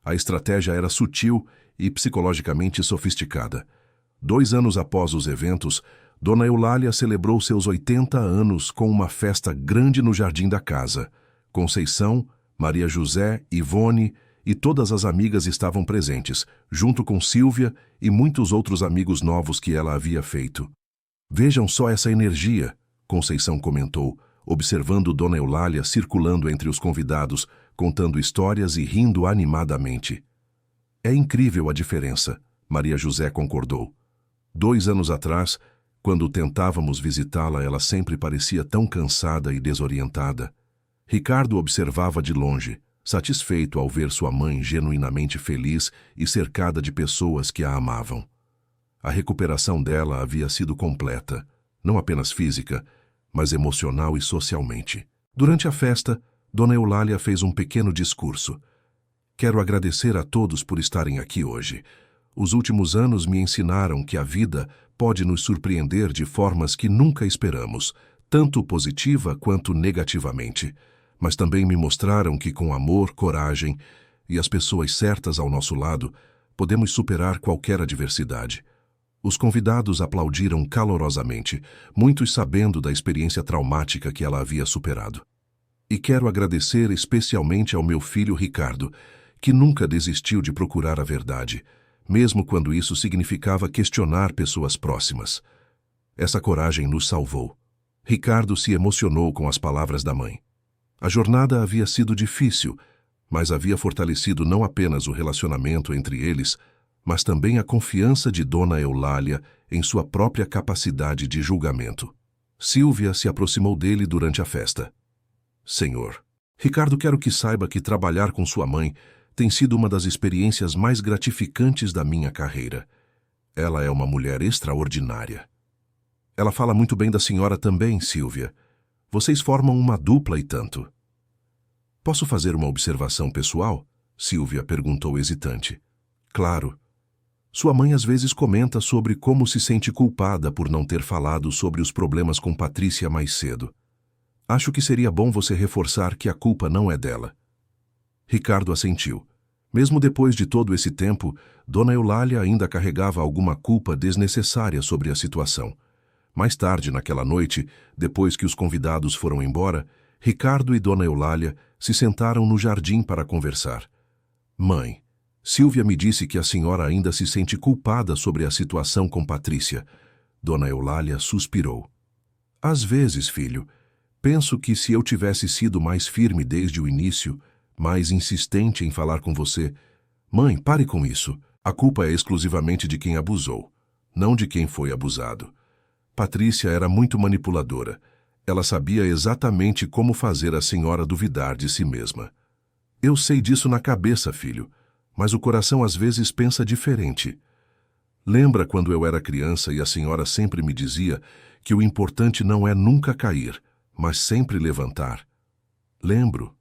A estratégia era sutil e psicologicamente sofisticada. 2 anos após os eventos, Dona Eulália celebrou seus 80 anos com uma festa grande no jardim da casa. Conceição, Maria José, Ivone e todas as amigas estavam presentes, junto com Sílvia e muitos outros amigos novos que ela havia feito. Vejam só essa energia, Conceição comentou, observando Dona Eulália circulando entre os convidados, contando histórias e rindo animadamente. É incrível a diferença, Maria José concordou. 2 anos atrás, quando tentávamos visitá-la, ela sempre parecia tão cansada e desorientada. Ricardo observava de longe, satisfeito ao ver sua mãe genuinamente feliz e cercada de pessoas que a amavam. A recuperação dela havia sido completa, não apenas física, mas emocional e socialmente. Durante a festa, Dona Eulália fez um pequeno discurso. Quero agradecer a todos por estarem aqui hoje. Os últimos anos me ensinaram que a vida pode nos surpreender de formas que nunca esperamos, tanto positiva quanto negativamente. Mas também me mostraram que com amor, coragem e as pessoas certas ao nosso lado, podemos superar qualquer adversidade. Os convidados aplaudiram calorosamente, muitos sabendo da experiência traumática que ela havia superado. E quero agradecer especialmente ao meu filho Ricardo, que nunca desistiu de procurar a verdade, mesmo quando isso significava questionar pessoas próximas. Essa coragem nos salvou. Ricardo se emocionou com as palavras da mãe. A jornada havia sido difícil, mas havia fortalecido não apenas o relacionamento entre eles, mas também a confiança de Dona Eulália em sua própria capacidade de julgamento. Sílvia se aproximou dele durante a festa. Senhor, Ricardo, quero que saiba que trabalhar com sua mãe tem sido uma das experiências mais gratificantes da minha carreira. Ela é uma mulher extraordinária. Ela fala muito bem da senhora também, Sílvia. Vocês formam uma dupla e tanto. Posso fazer uma observação pessoal? Sílvia perguntou hesitante. Claro. Sua mãe às vezes comenta sobre como se sente culpada por não ter falado sobre os problemas com Patrícia mais cedo. Acho que seria bom você reforçar que a culpa não é dela. Ricardo assentiu. Mesmo depois de todo esse tempo, Dona Eulália ainda carregava alguma culpa desnecessária sobre a situação. Mais tarde, naquela noite, depois que os convidados foram embora, Ricardo e Dona Eulália se sentaram no jardim para conversar. Mãe, Sílvia me disse que a senhora ainda se sente culpada sobre a situação com Patrícia. Dona Eulália suspirou. Às vezes, filho, penso que se eu tivesse sido mais firme desde o início, mais insistente em falar com você... Mãe, pare com isso. A culpa é exclusivamente de quem abusou, não de quem foi abusado. Patrícia era muito manipuladora. Ela sabia exatamente como fazer a senhora duvidar de si mesma. Eu sei disso na cabeça, filho, mas o coração às vezes pensa diferente. Lembra quando eu era criança e a senhora sempre me dizia que o importante não é nunca cair, mas sempre levantar? Lembro.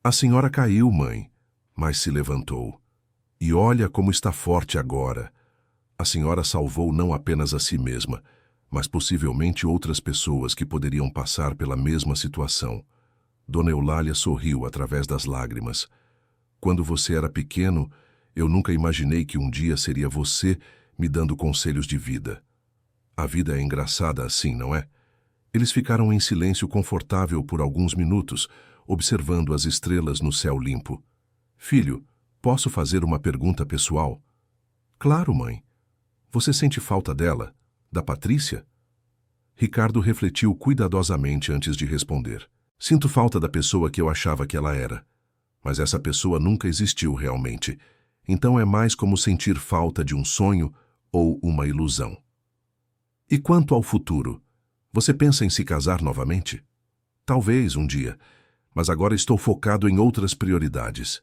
A senhora caiu, mãe, mas se levantou. E olha como está forte agora. A senhora salvou não apenas a si mesma, mas possivelmente outras pessoas que poderiam passar pela mesma situação. Dona Eulália sorriu através das lágrimas. Quando você era pequeno, eu nunca imaginei que um dia seria você me dando conselhos de vida. A vida é engraçada assim, não é? Eles ficaram em silêncio confortável por alguns minutos, observando as estrelas no céu limpo. Filho, posso fazer uma pergunta pessoal? Claro, mãe. Você sente falta dela, da Patrícia? Ricardo refletiu cuidadosamente antes de responder. Sinto falta da pessoa que eu achava que ela era. Mas essa pessoa nunca existiu realmente. Então é mais como sentir falta de um sonho ou uma ilusão. E quanto ao futuro? Você pensa em se casar novamente? Talvez um dia, mas agora estou focado em outras prioridades.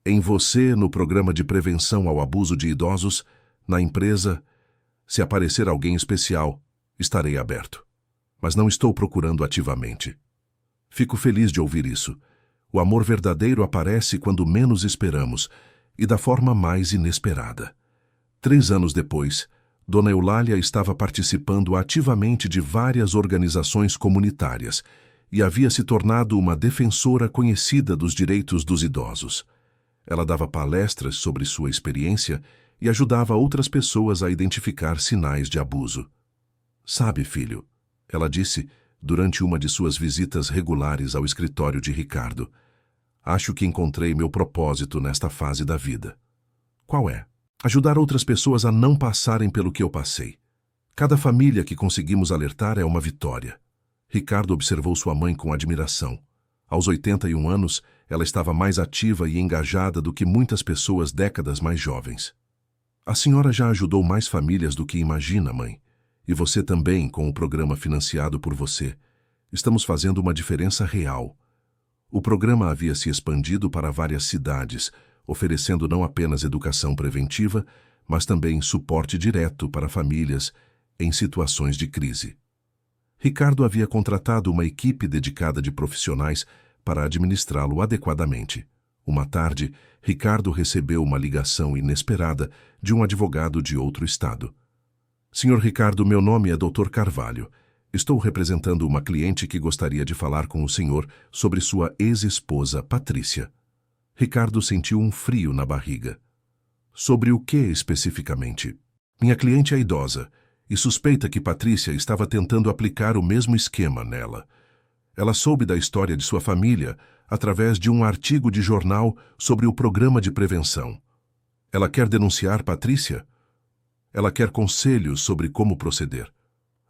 Em você, no programa de prevenção ao abuso de idosos, na empresa. Se aparecer alguém especial, estarei aberto. Mas não estou procurando ativamente. Fico feliz de ouvir isso. O amor verdadeiro aparece quando menos esperamos e da forma mais inesperada. 3 anos depois, Dona Eulália estava participando ativamente de várias organizações comunitárias e havia se tornado uma defensora conhecida dos direitos dos idosos. Ela dava palestras sobre sua experiência e ajudava outras pessoas a identificar sinais de abuso. Sabe, filho, ela disse durante uma de suas visitas regulares ao escritório de Ricardo, acho que encontrei meu propósito nesta fase da vida. Qual é? Ajudar outras pessoas a não passarem pelo que eu passei. Cada família que conseguimos alertar é uma vitória. Ricardo observou sua mãe com admiração. Aos 81 anos, ela estava mais ativa e engajada do que muitas pessoas décadas mais jovens. A senhora já ajudou mais famílias do que imagina, mãe. E você também, com o programa financiado por você. Estamos fazendo uma diferença real. O programa havia se expandido para várias cidades, oferecendo não apenas educação preventiva, mas também suporte direto para famílias em situações de crise. Ricardo havia contratado uma equipe dedicada de profissionais para administrá-lo adequadamente. Uma tarde, Ricardo recebeu uma ligação inesperada de um advogado de outro estado. Senhor Ricardo, meu nome é Dr. Carvalho. Estou representando uma cliente que gostaria de falar com o senhor sobre sua ex-esposa, Patrícia. Ricardo sentiu um frio na barriga. Sobre o que especificamente? Minha cliente é idosa e suspeita que Patrícia estava tentando aplicar o mesmo esquema nela. Ela soube da história de sua família através de um artigo de jornal sobre o programa de prevenção. Ela quer denunciar Patrícia? Ela quer conselhos sobre como proceder.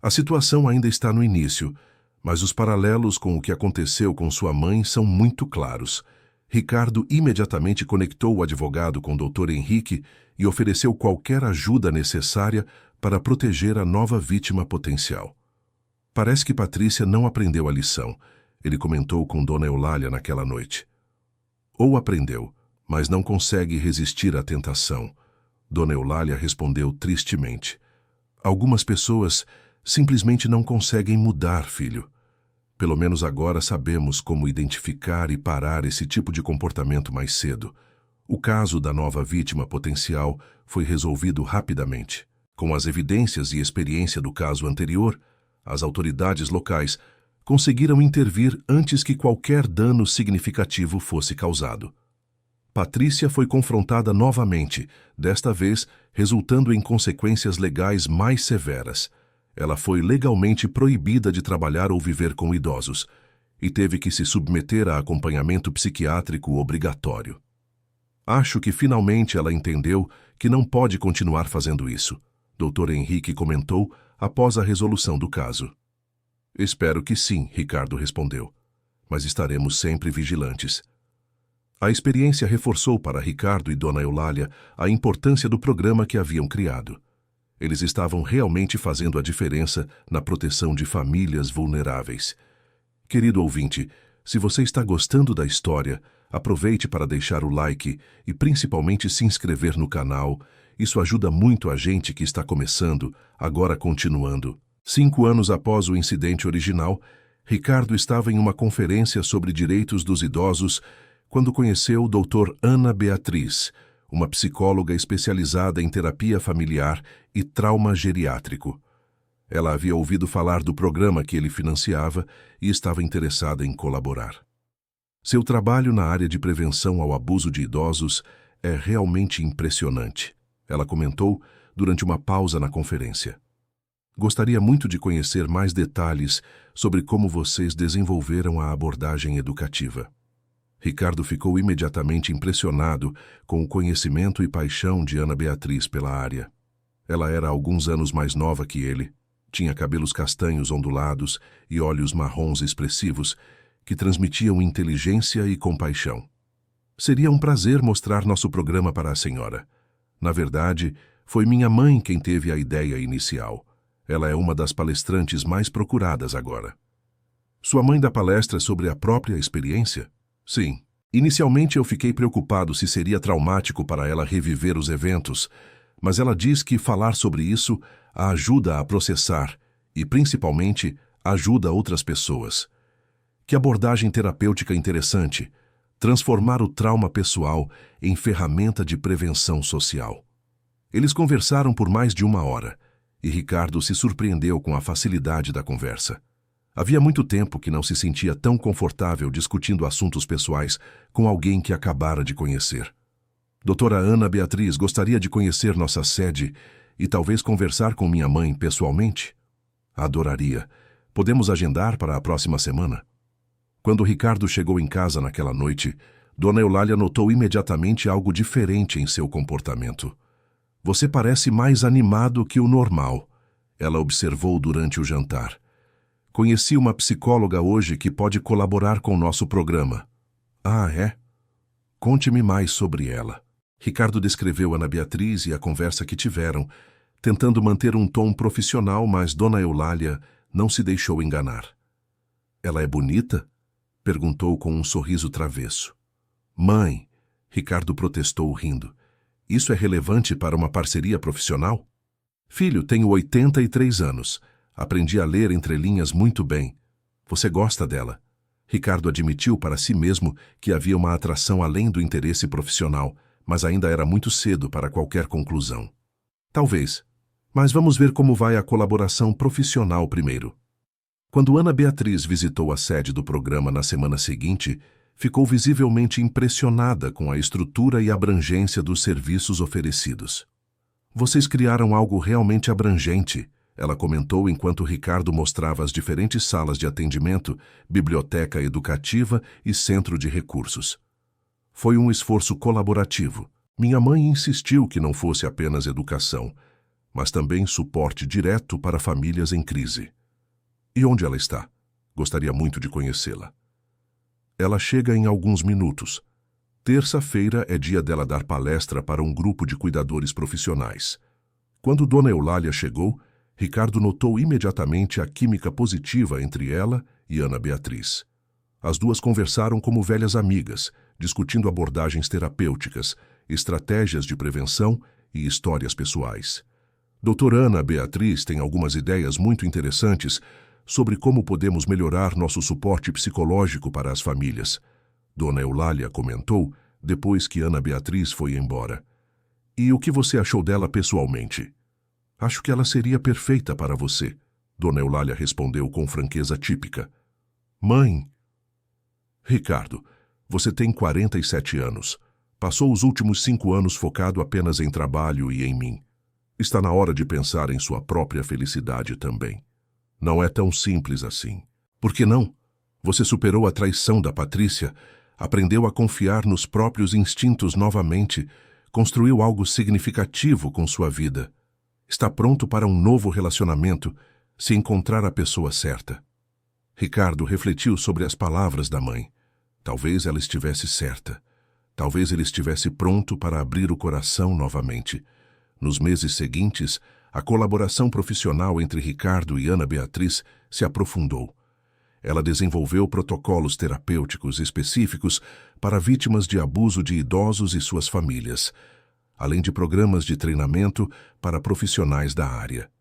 A situação ainda está no início, mas os paralelos com o que aconteceu com sua mãe são muito claros. Ricardo imediatamente conectou o advogado com o Dr. Henrique e ofereceu qualquer ajuda necessária para proteger a nova vítima potencial. Parece que Patrícia não aprendeu a lição, ele comentou com Dona Eulália naquela noite. Ou aprendeu, mas não consegue resistir à tentação. Dona Eulália respondeu tristemente. Algumas pessoas simplesmente não conseguem mudar, filho. Pelo menos agora sabemos como identificar e parar esse tipo de comportamento mais cedo. O caso da nova vítima potencial foi resolvido rapidamente. Com as evidências e experiência do caso anterior, as autoridades locais conseguiram intervir antes que qualquer dano significativo fosse causado. Patrícia foi confrontada novamente, desta vez resultando em consequências legais mais severas. Ela foi legalmente proibida de trabalhar ou viver com idosos e teve que se submeter a acompanhamento psiquiátrico obrigatório. Acho que finalmente ela entendeu que não pode continuar fazendo isso, Dr. Henrique comentou após a resolução do caso. Espero que sim, Ricardo respondeu, mas estaremos sempre vigilantes. A experiência reforçou para Ricardo e Dona Eulália a importância do programa que haviam criado. Eles estavam realmente fazendo a diferença na proteção de famílias vulneráveis. Querido ouvinte, se você está gostando da história, aproveite para deixar o like e principalmente se inscrever no canal Isso ajuda muito a gente que está começando, agora continuando. 5 anos após o incidente original, Ricardo estava em uma conferência sobre direitos dos idosos quando conheceu o Dr. Ana Beatriz, uma psicóloga especializada em terapia familiar e trauma geriátrico. Ela havia ouvido falar do programa que ele financiava e estava interessada em colaborar. Seu trabalho na área de prevenção ao abuso de idosos é realmente impressionante, ela comentou durante uma pausa na conferência. Gostaria muito de conhecer mais detalhes sobre como vocês desenvolveram a abordagem educativa. Ricardo ficou imediatamente impressionado com o conhecimento e paixão de Ana Beatriz pela área. Ela era alguns anos mais nova que ele, tinha cabelos castanhos ondulados e olhos marrons expressivos que transmitiam inteligência e compaixão. Seria um prazer mostrar nosso programa para a senhora. Na verdade, foi minha mãe quem teve a ideia inicial. Ela é uma das palestrantes mais procuradas agora. Sua mãe dá palestra sobre a própria experiência? Sim. Inicialmente eu fiquei preocupado se seria traumático para ela reviver os eventos, mas ela diz que falar sobre isso a ajuda a processar e, principalmente, ajuda outras pessoas. Que abordagem terapêutica interessante, transformar o trauma pessoal em ferramenta de prevenção social. Eles conversaram por mais de 1 hora, e Ricardo se surpreendeu com a facilidade da conversa. Havia muito tempo que não se sentia tão confortável discutindo assuntos pessoais com alguém que acabara de conhecer. Doutora Ana Beatriz gostaria de conhecer nossa sede e talvez conversar com minha mãe pessoalmente? Adoraria. Podemos agendar para a próxima semana? Quando Ricardo chegou em casa naquela noite, Dona Eulália notou imediatamente algo diferente em seu comportamento. Você parece mais animado que o normal, ela observou durante o jantar. Conheci uma psicóloga hoje que pode colaborar com nosso programa. Ah, é? Conte-me mais sobre ela. Ricardo descreveu Ana Beatriz e a conversa que tiveram, tentando manter um tom profissional, mas Dona Eulália não se deixou enganar. Ela é bonita? Perguntou com um sorriso travesso. Mãe, Ricardo protestou rindo. Isso é relevante para uma parceria profissional? Filho, tenho 83 anos. Aprendi a ler entre linhas muito bem. Você gosta dela? Ricardo admitiu para si mesmo que havia uma atração além do interesse profissional, mas ainda era muito cedo para qualquer conclusão. Talvez. Mas vamos ver como vai a colaboração profissional primeiro. Quando Ana Beatriz visitou a sede do programa na semana seguinte, ficou visivelmente impressionada com a estrutura e abrangência dos serviços oferecidos. Vocês criaram algo realmente abrangente, ela comentou enquanto Ricardo mostrava as diferentes salas de atendimento, biblioteca educativa e centro de recursos. Foi um esforço colaborativo. Minha mãe insistiu que não fosse apenas educação, mas também suporte direto para famílias em crise. E onde ela está? Gostaria muito de conhecê-la. Ela chega em alguns minutos. Terça-feira é dia dela dar palestra para um grupo de cuidadores profissionais. Quando Dona Eulália chegou, Ricardo notou imediatamente a química positiva entre ela e Ana Beatriz. As duas conversaram como velhas amigas, discutindo abordagens terapêuticas, estratégias de prevenção e histórias pessoais. Doutora Ana Beatriz tem algumas ideias muito interessantes sobre como podemos melhorar nosso suporte psicológico para as famílias. Dona Eulália comentou depois que Ana Beatriz foi embora. E o que você achou dela pessoalmente? Acho que ela seria perfeita para você, Dona Eulália respondeu com franqueza típica. Mãe! Ricardo, você tem 47 anos. Passou os últimos 5 anos focado apenas em trabalho e em mim. Está na hora de pensar em sua própria felicidade também. Não é tão simples assim. Por que não? Você superou a traição da Patrícia, aprendeu a confiar nos próprios instintos novamente, construiu algo significativo com sua vida. Está pronto para um novo relacionamento, se encontrar a pessoa certa. Ricardo refletiu sobre as palavras da mãe. Talvez ela estivesse certa. Talvez ele estivesse pronto para abrir o coração novamente. Nos meses seguintes, a colaboração profissional entre Ricardo e Ana Beatriz se aprofundou. Ela desenvolveu protocolos terapêuticos específicos para vítimas de abuso de idosos e suas famílias. além de programas de treinamento para profissionais da área.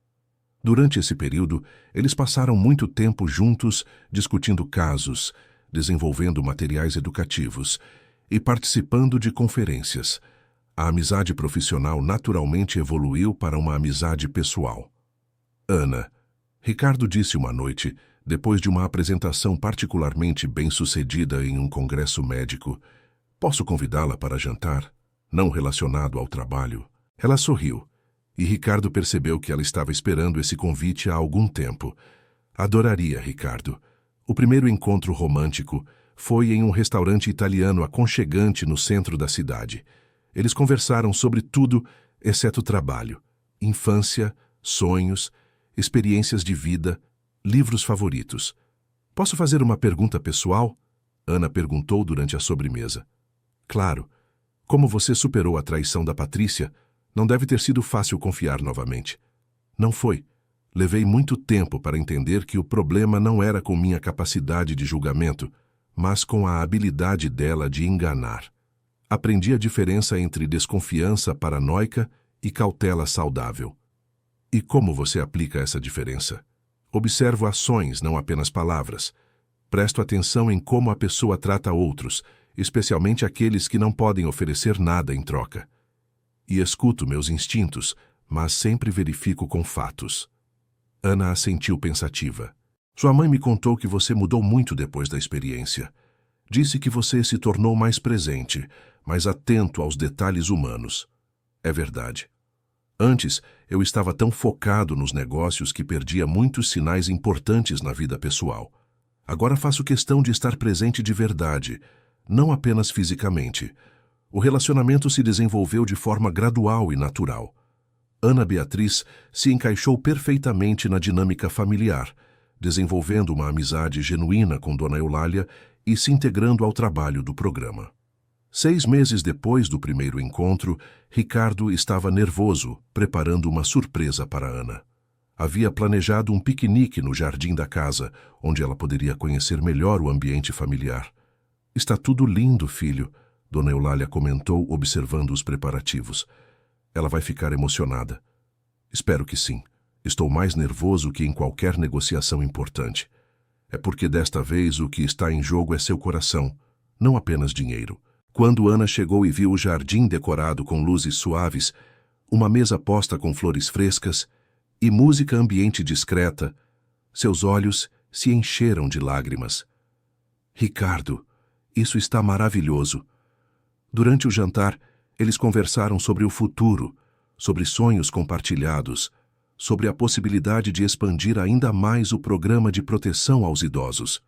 Durante esse período, eles passaram muito tempo juntos discutindo casos, desenvolvendo materiais educativos e participando de conferências. A amizade profissional naturalmente evoluiu para uma amizade pessoal. Ana, Ricardo disse uma noite, depois de uma apresentação particularmente bem-sucedida em um congresso médico, posso convidá-la para jantar, não relacionado ao trabalho? Ela sorriu, e Ricardo percebeu que ela estava esperando esse convite há algum tempo. Adoraria, Ricardo. O primeiro encontro romântico foi em um restaurante italiano aconchegante no centro da cidade. Eles conversaram sobre tudo, exceto trabalho, infância, sonhos, experiências de vida, livros favoritos. Posso fazer uma pergunta pessoal? Ana perguntou durante a sobremesa. Claro. Como você superou a traição da Patrícia, não deve ter sido fácil confiar novamente. Não foi. Levei muito tempo para entender que o problema não era com minha capacidade de julgamento, mas com a habilidade dela de enganar. Aprendi a diferença entre desconfiança paranoica e cautela saudável. E como você aplica essa diferença? Observo ações, não apenas palavras. Presto atenção em como a pessoa trata outros, especialmente aqueles que não podem oferecer nada em troca. E escuto meus instintos, mas sempre verifico com fatos. Ana assentiu pensativa. Sua mãe me contou que você mudou muito depois da experiência. Disse que você se tornou mais presente, mais atento aos detalhes humanos. É verdade. Antes, eu estava tão focado nos negócios que perdia muitos sinais importantes na vida pessoal. Agora faço questão de estar presente de verdade, não apenas fisicamente. O relacionamento se desenvolveu de forma gradual e natural. Ana Beatriz se encaixou perfeitamente na dinâmica familiar, desenvolvendo uma amizade genuína com Dona Eulália e se integrando ao trabalho do programa. 6 meses depois do primeiro encontro, Ricardo estava nervoso, preparando uma surpresa para Ana. Havia planejado um piquenique no jardim da casa, onde ela poderia conhecer melhor o ambiente familiar. Está tudo lindo, filho, Dona Eulália comentou, observando os preparativos. Ela vai ficar emocionada. Espero que sim. Estou mais nervoso que em qualquer negociação importante. É porque desta vez o que está em jogo é seu coração, não apenas dinheiro. Quando Ana chegou e viu o jardim decorado com luzes suaves, uma mesa posta com flores frescas e música ambiente discreta, seus olhos se encheram de lágrimas. Ricardo, isso está maravilhoso. Durante o jantar, eles conversaram sobre o futuro, sobre sonhos compartilhados, sobre a possibilidade de expandir ainda mais o programa de proteção aos idosos.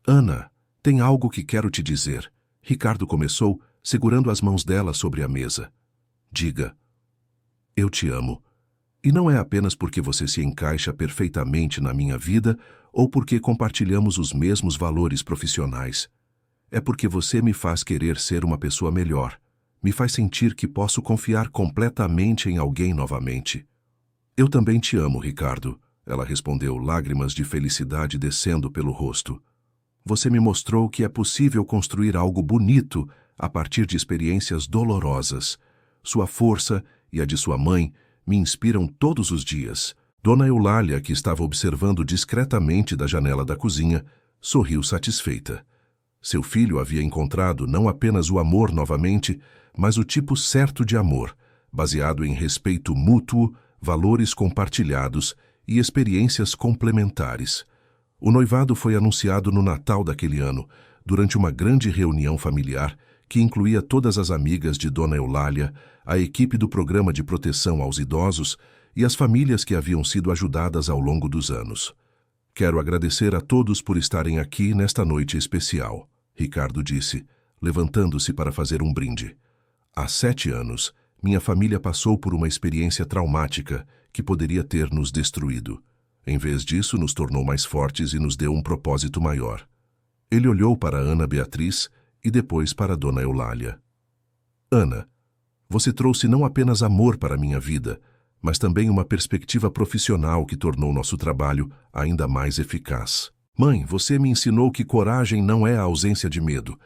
Ana, tem algo que quero te dizer. Ricardo começou, segurando as mãos dela sobre a mesa. Diga. Eu te amo. E não é apenas porque você se encaixa perfeitamente na minha vida ou porque compartilhamos os mesmos valores profissionais. É porque você me faz querer ser uma pessoa melhor. Me faz sentir que posso confiar completamente em alguém novamente. Eu também te amo, Ricardo, ela respondeu, lágrimas de felicidade descendo pelo rosto. Você me mostrou que é possível construir algo bonito a partir de experiências dolorosas. Sua força e a de sua mãe me inspiram todos os dias. Dona Eulália, que estava observando discretamente da janela da cozinha, sorriu satisfeita. Seu filho havia encontrado não apenas o amor novamente, mas o tipo certo de amor, baseado em respeito mútuo, valores compartilhados e experiências complementares. O noivado foi anunciado no Natal daquele ano, durante uma grande reunião familiar que incluía todas as amigas de Dona Eulália, a equipe do Programa de Proteção aos Idosos e as famílias que haviam sido ajudadas ao longo dos anos. Quero agradecer a todos por estarem aqui nesta noite especial, Ricardo disse, levantando-se para fazer um brinde. Há 7 anos, minha família passou por uma experiência traumática que poderia ter nos destruído. Em vez disso, nos tornou mais fortes e nos deu um propósito maior. Ele olhou para Ana Beatriz e depois para Dona Eulália. Ana, você trouxe não apenas amor para minha vida, mas também uma perspectiva profissional que tornou nosso trabalho ainda mais eficaz. Mãe, você me ensinou que coragem não é a ausência de medo,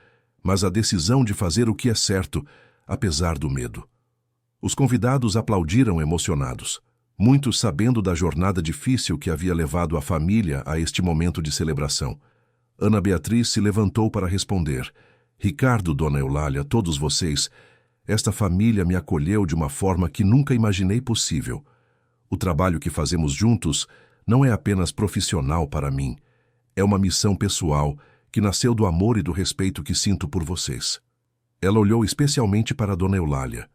mas a decisão de fazer o que é certo, apesar do medo. Os convidados aplaudiram emocionados, muitos sabendo da jornada difícil que havia levado a família a este momento de celebração. Ana Beatriz se levantou para responder. Ricardo, Dona Eulália, todos vocês, esta família me acolheu de uma forma que nunca imaginei possível. O trabalho que fazemos juntos não é apenas profissional para mim, é uma missão pessoal que nasceu do amor e do respeito que sinto por vocês. Ela olhou especialmente para Dona Eulália.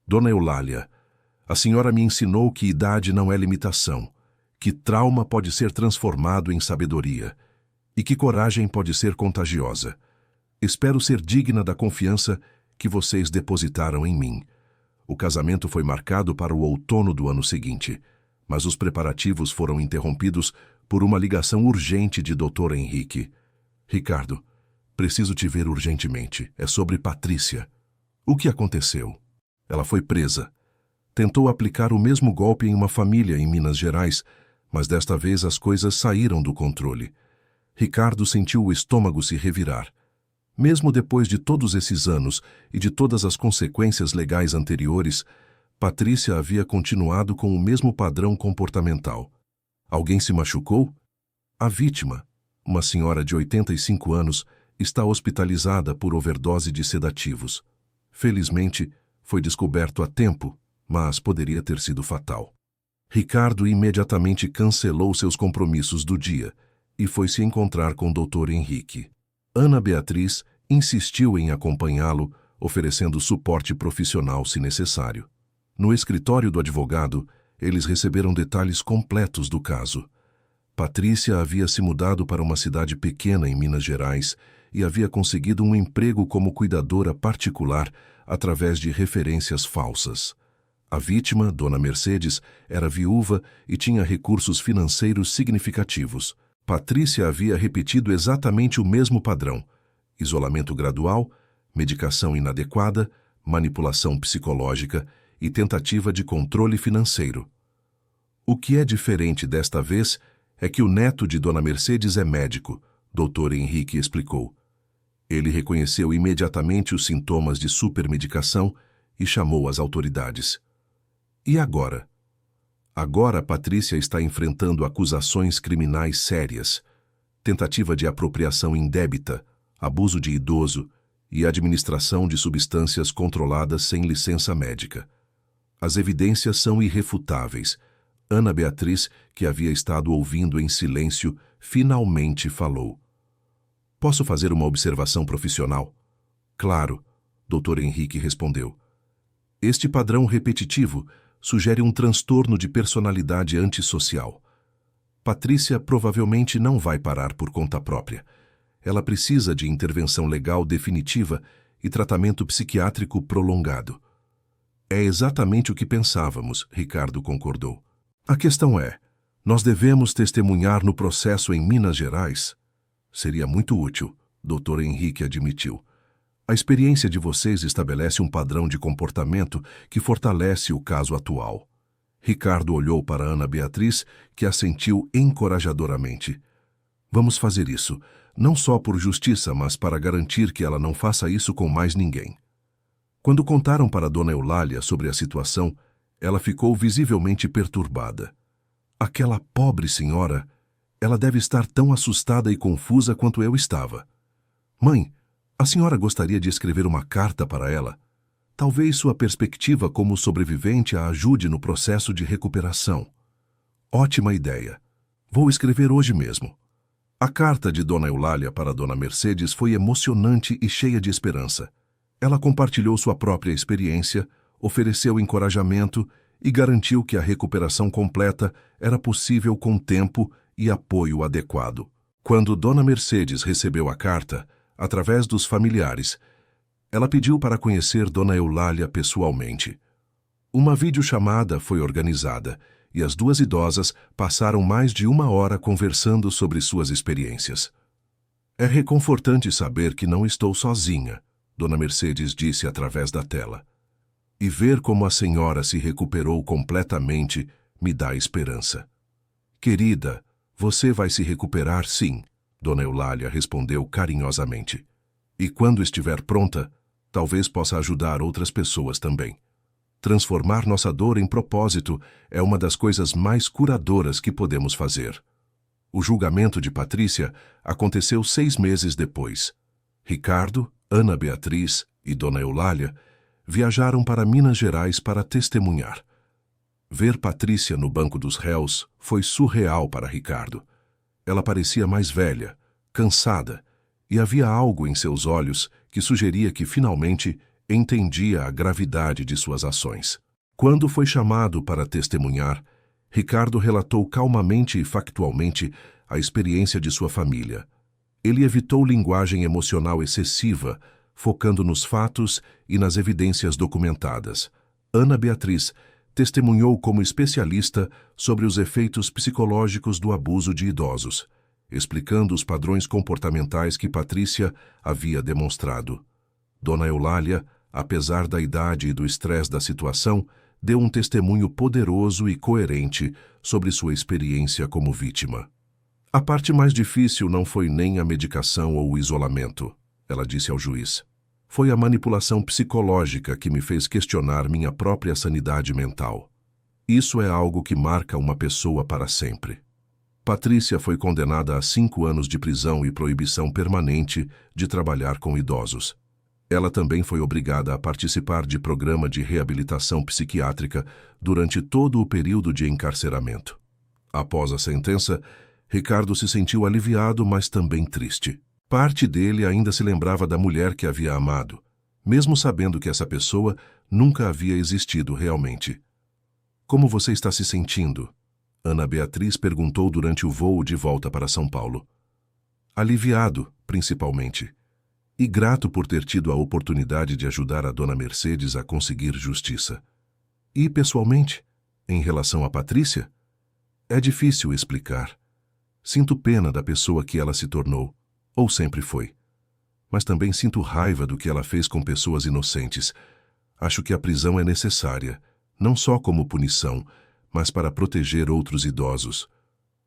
Dona Eulália, a senhora me ensinou que idade não é limitação, que trauma pode ser transformado em sabedoria e que coragem pode ser contagiosa. Espero ser digna da confiança que vocês depositaram em mim. O casamento foi marcado para o outono do ano seguinte, mas os preparativos foram interrompidos por uma ligação urgente de Dr. Henrique. Ricardo, preciso te ver urgentemente. É sobre Patrícia. O que aconteceu? Ela foi presa. Tentou aplicar o mesmo golpe em uma família em Minas Gerais, mas desta vez as coisas saíram do controle. Ricardo sentiu o estômago se revirar. Mesmo depois de todos esses anos e de todas as consequências legais anteriores, Patrícia havia continuado com o mesmo padrão comportamental. Alguém se machucou? A vítima, uma senhora de 85 anos, está hospitalizada por overdose de sedativos. Felizmente, foi descoberto a tempo, mas poderia ter sido fatal. Ricardo imediatamente cancelou seus compromissos do dia e foi se encontrar com o Dr. Henrique. Ana Beatriz insistiu em acompanhá-lo, oferecendo suporte profissional se necessário. No escritório do advogado, eles receberam detalhes completos do caso. Patrícia havia se mudado para uma cidade pequena em Minas Gerais e havia conseguido um emprego como cuidadora particular através de referências falsas. A vítima, Dona Mercedes, era viúva e tinha recursos financeiros significativos. Patrícia havia repetido exatamente o mesmo padrão: isolamento gradual, medicação inadequada, manipulação psicológica e tentativa de controle financeiro. O que é diferente desta vez é que o neto de Dona Mercedes é médico, Dr. Henrique explicou. Ele reconheceu imediatamente os sintomas de supermedicação e chamou as autoridades. E agora? Agora Patrícia está enfrentando acusações criminais sérias, tentativa de apropriação indébita, abuso de idoso e administração de substâncias controladas sem licença médica. As evidências são irrefutáveis. Ana Beatriz, que havia estado ouvindo em silêncio, finalmente falou. Posso fazer uma observação profissional? Claro, Dr. Henrique respondeu. Este padrão repetitivo sugere um transtorno de personalidade antissocial. Patrícia provavelmente não vai parar por conta própria. Ela precisa de intervenção legal definitiva e tratamento psiquiátrico prolongado. É exatamente o que pensávamos, Ricardo concordou. A questão é, nós devemos testemunhar no processo em Minas Gerais? Seria muito útil, Dr. Henrique admitiu. A experiência de vocês estabelece um padrão de comportamento que fortalece o caso atual. Ricardo olhou para Ana Beatriz, que assentiu encorajadoramente. Vamos fazer isso, não só por justiça, mas para garantir que ela não faça isso com mais ninguém. Quando contaram para Dona Eulália sobre a situação, ela ficou visivelmente perturbada. Aquela pobre senhora, ela deve estar tão assustada e confusa quanto eu estava. Mãe, a senhora gostaria de escrever uma carta para ela? Talvez sua perspectiva como sobrevivente a ajude no processo de recuperação. Ótima ideia. Vou escrever hoje mesmo. A carta de Dona Eulália para Dona Mercedes foi emocionante e cheia de esperança. Ela compartilhou sua própria experiência, ofereceu encorajamento e garantiu que a recuperação completa era possível com tempo e apoio adequado. Quando Dona Mercedes recebeu a carta, através dos familiares, ela pediu para conhecer Dona Eulália pessoalmente. Uma videochamada foi organizada e as duas idosas passaram mais de 1 hora conversando sobre suas experiências. É reconfortante saber que não estou sozinha, Dona Mercedes disse através da tela. E ver como a senhora se recuperou completamente me dá esperança. Querida, você vai se recuperar sim, Dona Eulália respondeu carinhosamente. E quando estiver pronta, talvez possa ajudar outras pessoas também. Transformar nossa dor em propósito é uma das coisas mais curadoras que podemos fazer. O julgamento de Patrícia aconteceu 6 meses depois. Ricardo, Ana Beatriz e Dona Eulália viajaram para Minas Gerais para testemunhar. Ver Patrícia no banco dos réus foi surreal para Ricardo. Ela parecia mais velha, cansada, e havia algo em seus olhos que sugeria que finalmente entendia a gravidade de suas ações. Quando foi chamado para testemunhar, Ricardo relatou calmamente e factualmente a experiência de sua família. Ele evitou linguagem emocional excessiva, focando nos fatos e nas evidências documentadas. Ana Beatriz testemunhou como especialista sobre os efeitos psicológicos do abuso de idosos, explicando os padrões comportamentais que Patrícia havia demonstrado. Dona Eulália, apesar da idade e do estresse da situação, deu um testemunho poderoso e coerente sobre sua experiência como vítima. A parte mais difícil não foi nem a medicação ou o isolamento, ela disse ao juiz. Foi a manipulação psicológica que me fez questionar minha própria sanidade mental. Isso é algo que marca uma pessoa para sempre. Patrícia foi condenada a 5 anos de prisão e proibição permanente de trabalhar com idosos. Ela também foi obrigada a participar de programa de reabilitação psiquiátrica durante todo o período de encarceramento. Após a sentença, Ricardo se sentiu aliviado, mas também triste. Parte dele ainda se lembrava da mulher que havia amado, mesmo sabendo que essa pessoa nunca havia existido realmente. Como você está se sentindo? Ana Beatriz perguntou durante o voo de volta para São Paulo. Aliviado, principalmente. E grato por ter tido a oportunidade de ajudar a Dona Mercedes a conseguir justiça. E, pessoalmente, em relação a Patrícia? É difícil explicar. Sinto pena da pessoa que ela se tornou, ou sempre foi. Mas também sinto raiva do que ela fez com pessoas inocentes. Acho que a prisão é necessária, não só como punição, mas para proteger outros idosos.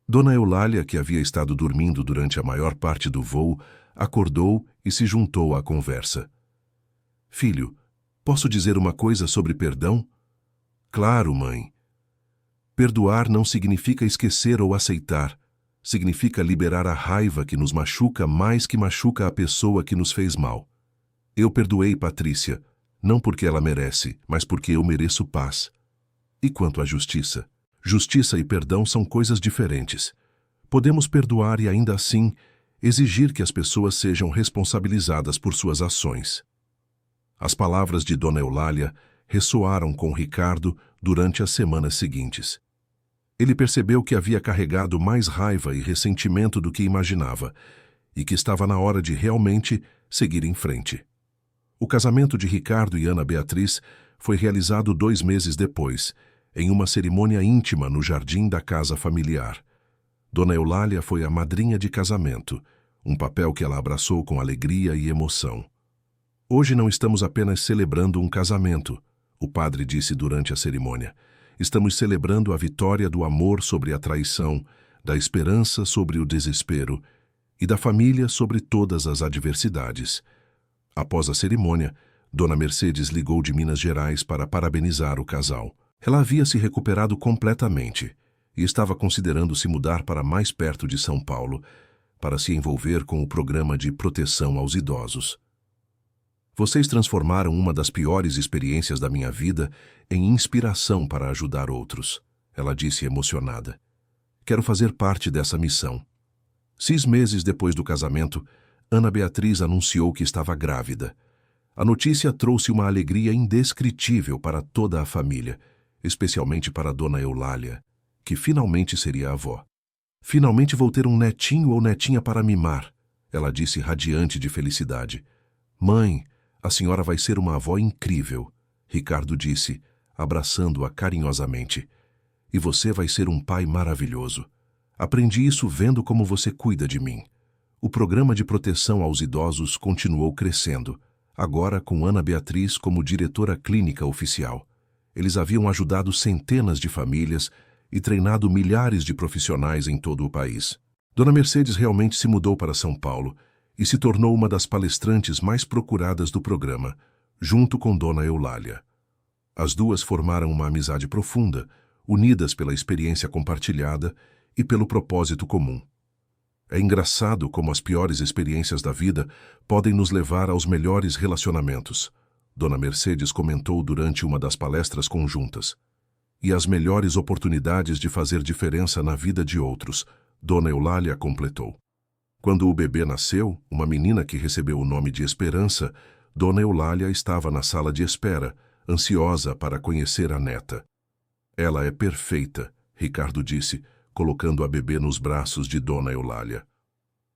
Dona Eulália, que havia estado dormindo durante a maior parte do voo, acordou e se juntou à conversa. Filho, posso dizer uma coisa sobre perdão? Claro, mãe. Perdoar não significa esquecer ou aceitar. Significa liberar a raiva que nos machuca mais que machuca a pessoa que nos fez mal. Eu perdoei Patrícia, não porque ela merece, mas porque eu mereço paz. E quanto à justiça? Justiça e perdão são coisas diferentes. Podemos perdoar e ainda assim exigir que as pessoas sejam responsabilizadas por suas ações. As palavras de Dona Eulália ressoaram com Ricardo durante as semanas seguintes. Ele percebeu que havia carregado mais raiva e ressentimento do que imaginava, e que estava na hora de realmente seguir em frente. O casamento de Ricardo e Ana Beatriz foi realizado 2 meses depois, em uma cerimônia íntima no jardim da casa familiar. Dona Eulália foi a madrinha de casamento, um papel que ela abraçou com alegria e emoção. Hoje não estamos apenas celebrando um casamento, o padre disse durante a cerimônia. Estamos celebrando a vitória do amor sobre a traição, da esperança sobre o desespero e da família sobre todas as adversidades. Após a cerimônia, Dona Mercedes ligou de Minas Gerais para parabenizar o casal. Ela havia se recuperado completamente e estava considerando se mudar para mais perto de São Paulo, para se envolver com o programa de proteção aos idosos. Vocês transformaram uma das piores experiências da minha vida em inspiração para ajudar outros, ela disse emocionada. Quero fazer parte dessa missão. 6 meses depois do casamento, Ana Beatriz anunciou que estava grávida. A notícia trouxe uma alegria indescritível para toda a família, especialmente para Dona Eulália, que finalmente seria avó. Finalmente vou ter um netinho ou netinha para mimar, ela disse radiante de felicidade. Mãe, a senhora vai ser uma avó incrível, Ricardo disse, abraçando-a carinhosamente. E você vai ser um pai maravilhoso. Aprendi isso vendo como você cuida de mim. O programa de proteção aos idosos continuou crescendo, agora com Ana Beatriz como diretora clínica oficial. Eles haviam ajudado centenas de famílias e treinado milhares de profissionais em todo o país. Dona Mercedes realmente se mudou para São Paulo e se tornou uma das palestrantes mais procuradas do programa, junto com Dona Eulália. As duas formaram uma amizade profunda, unidas pela experiência compartilhada e pelo propósito comum. É engraçado como as piores experiências da vida podem nos levar aos melhores relacionamentos, Dona Mercedes comentou durante uma das palestras conjuntas. E as melhores oportunidades de fazer diferença na vida de outros, Dona Eulália completou. Quando o bebê nasceu, uma menina que recebeu o nome de Esperança, Dona Eulália estava na sala de espera, ansiosa para conhecer a neta. Ela é perfeita, Ricardo disse, colocando a bebê nos braços de Dona Eulália.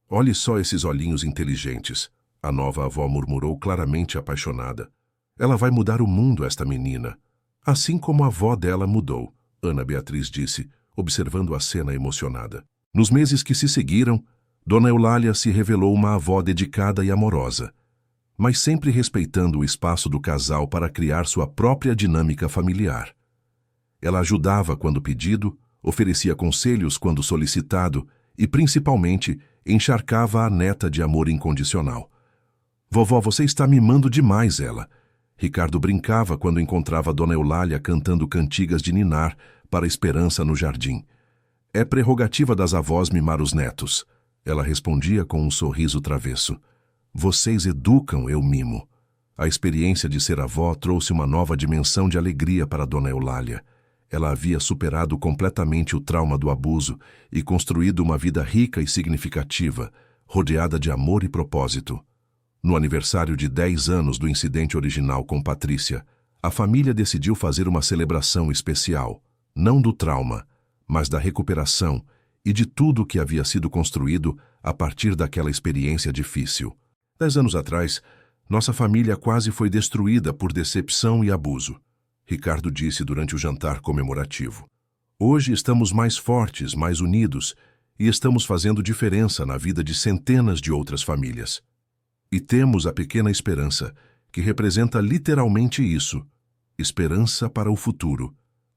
Olhe só esses olhinhos inteligentes, a nova avó murmurou claramente apaixonada. Ela vai mudar o mundo, esta menina. Assim como a avó dela mudou, Ana Beatriz disse, observando a cena emocionada. Nos meses que se seguiram, Dona Eulália se revelou uma avó dedicada e amorosa, mas sempre respeitando o espaço do casal para criar sua própria dinâmica familiar. Ela ajudava quando pedido, oferecia conselhos quando solicitado e, principalmente, encharcava a neta de amor incondicional. Vovó, você está mimando demais ela. Ricardo brincava quando encontrava Dona Eulália cantando cantigas de ninar para Esperança no jardim. É prerrogativa das avós mimar os netos. Ela respondia com um sorriso travesso. Vocês educam, eu mimo. A experiência de ser avó trouxe uma nova dimensão de alegria para Dona Eulália. Ela havia superado completamente o trauma do abuso e construído uma vida rica e significativa, rodeada de amor e propósito. No aniversário de 10 anos do incidente original com Patrícia, a família decidiu fazer uma celebração especial, não do trauma, mas da recuperação e de tudo que havia sido construído a partir daquela experiência difícil. 10 anos atrás, nossa família quase foi destruída por decepção e abuso, Ricardo disse durante o jantar comemorativo. Hoje estamos mais fortes, mais unidos e estamos fazendo diferença na vida de centenas de outras famílias. E temos a pequena Esperança, que representa literalmente isso, esperança para o futuro.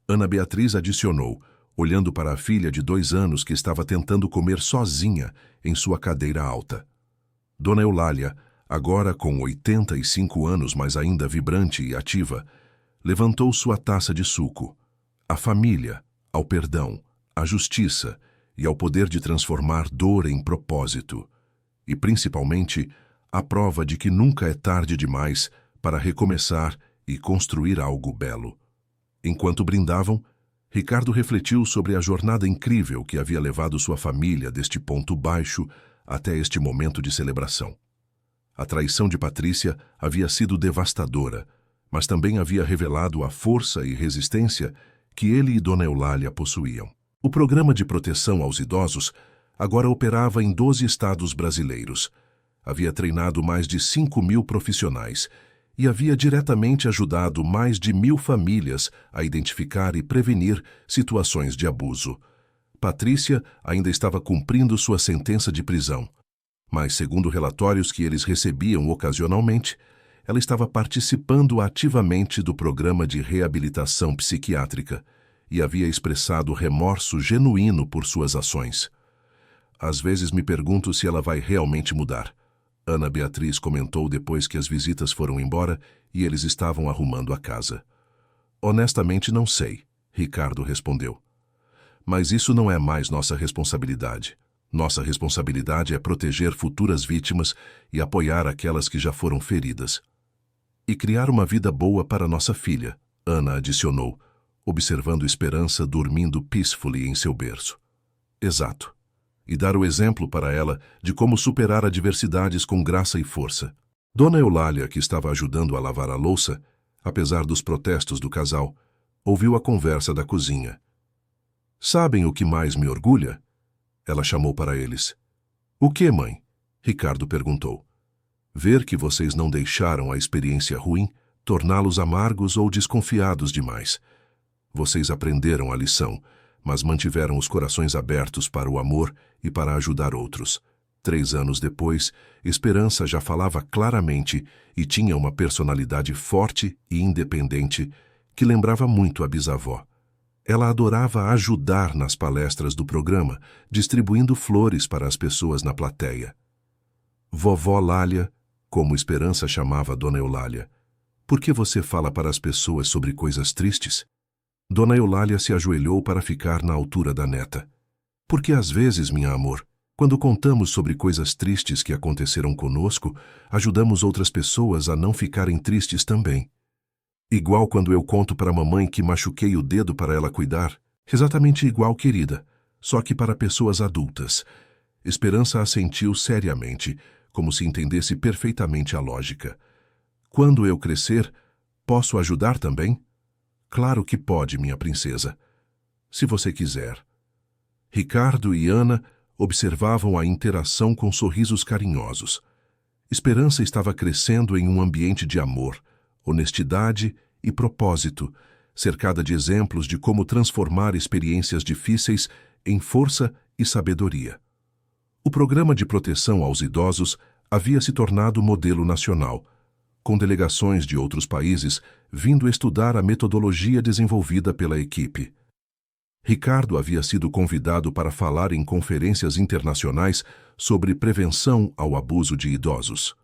Ana Beatriz adicionou, olhando para a filha de 2 anos que estava tentando comer sozinha em sua cadeira alta. Dona Eulália, agora com 85 anos, mas ainda vibrante e ativa, levantou sua taça de suco. À família, ao perdão, à justiça e ao poder de transformar dor em propósito. E, principalmente, a prova de que nunca é tarde demais para recomeçar e construir algo belo. Enquanto brindavam, Ricardo refletiu sobre a jornada incrível que havia levado sua família deste ponto baixo até este momento de celebração. A traição de Patrícia havia sido devastadora, mas também havia revelado a força e resistência que ele e Dona Eulália possuíam. O programa de proteção aos idosos agora operava em 12 estados brasileiros. Havia treinado mais de 5.000 profissionais e havia diretamente ajudado mais de 1.000 famílias a identificar e prevenir situações de abuso. Patrícia ainda estava cumprindo sua sentença de prisão, mas, segundo relatórios que eles recebiam ocasionalmente, ela estava participando ativamente do programa de reabilitação psiquiátrica e havia expressado remorso genuíno por suas ações. Às vezes me pergunto se ela vai realmente mudar, Ana Beatriz comentou depois que as visitas foram embora e eles estavam arrumando a casa. Honestamente não sei, Ricardo respondeu. Mas isso não é mais nossa responsabilidade. Nossa responsabilidade é proteger futuras vítimas e apoiar aquelas que já foram feridas. E criar uma vida boa para nossa filha, Ana adicionou, observando Esperança dormindo peacefully em seu berço. Exato. E dar o exemplo para ela de como superar adversidades com graça e força. Dona Eulália, que estava ajudando a lavar a louça, apesar dos protestos do casal, ouviu a conversa da cozinha. Sabem o que mais me orgulha? Ela chamou para eles. O que, mãe? Ricardo perguntou. Ver que vocês não deixaram a experiência ruim torná-los amargos ou desconfiados demais. Vocês aprenderam a lição, mas mantiveram os corações abertos para o amor e para ajudar outros. 3 anos depois, Esperança já falava claramente e tinha uma personalidade forte e independente que lembrava muito a bisavó. Ela adorava ajudar nas palestras do programa, distribuindo flores para as pessoas na plateia. Vovó Lália, como Esperança chamava Dona Eulália, Por que você fala para as pessoas sobre coisas tristes? Dona Eulália se ajoelhou para ficar na altura da neta. Porque às vezes, minha amor, quando contamos sobre coisas tristes que aconteceram conosco, ajudamos outras pessoas a não ficarem tristes também. Igual quando eu conto para a mamãe que machuquei o dedo para ela cuidar. Exatamente igual, querida, só que para pessoas adultas. Esperança assentiu seriamente, como se entendesse perfeitamente a lógica. Quando eu crescer, posso ajudar também? Claro que pode, minha princesa. Se você quiser. Ricardo e Ana observavam a interação com sorrisos carinhosos. Esperança estava crescendo em um ambiente de amor, honestidade e propósito, cercada de exemplos de como transformar experiências difíceis em força e sabedoria. O programa de proteção aos idosos havia se tornado modelo nacional, com delegações de outros países vindo estudar a metodologia desenvolvida pela equipe. Ricardo havia sido convidado para falar em conferências internacionais sobre prevenção ao abuso de idosos.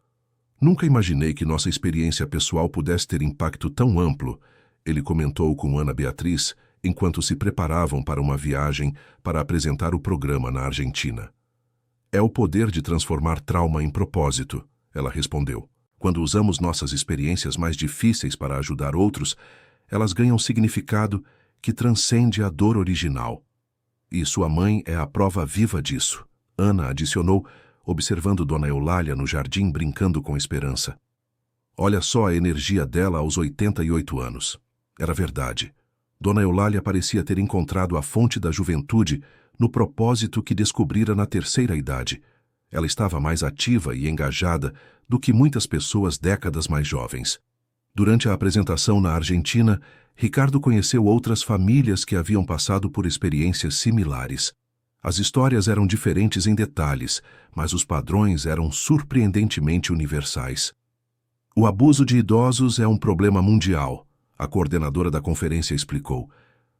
Nunca imaginei que nossa experiência pessoal pudesse ter impacto tão amplo, ele comentou com Ana Beatriz enquanto se preparavam para uma viagem para apresentar o programa na Argentina. É o poder de transformar trauma em propósito, ela respondeu. Quando usamos nossas experiências mais difíceis para ajudar outros, elas ganham significado que transcende a dor original. E sua mãe é a prova viva disso, Ana adicionou, observando Dona Eulália no jardim brincando com Esperança. Olha só a energia dela aos 88 anos. Era verdade. Dona Eulália parecia ter encontrado a fonte da juventude no propósito que descobrira na terceira idade. Ela estava mais ativa e engajada do que muitas pessoas décadas mais jovens. Durante a apresentação na Argentina, Ricardo conheceu outras famílias que haviam passado por experiências similares. As histórias eram diferentes em detalhes, mas os padrões eram surpreendentemente universais. O abuso de idosos é um problema mundial, a coordenadora da conferência explicou,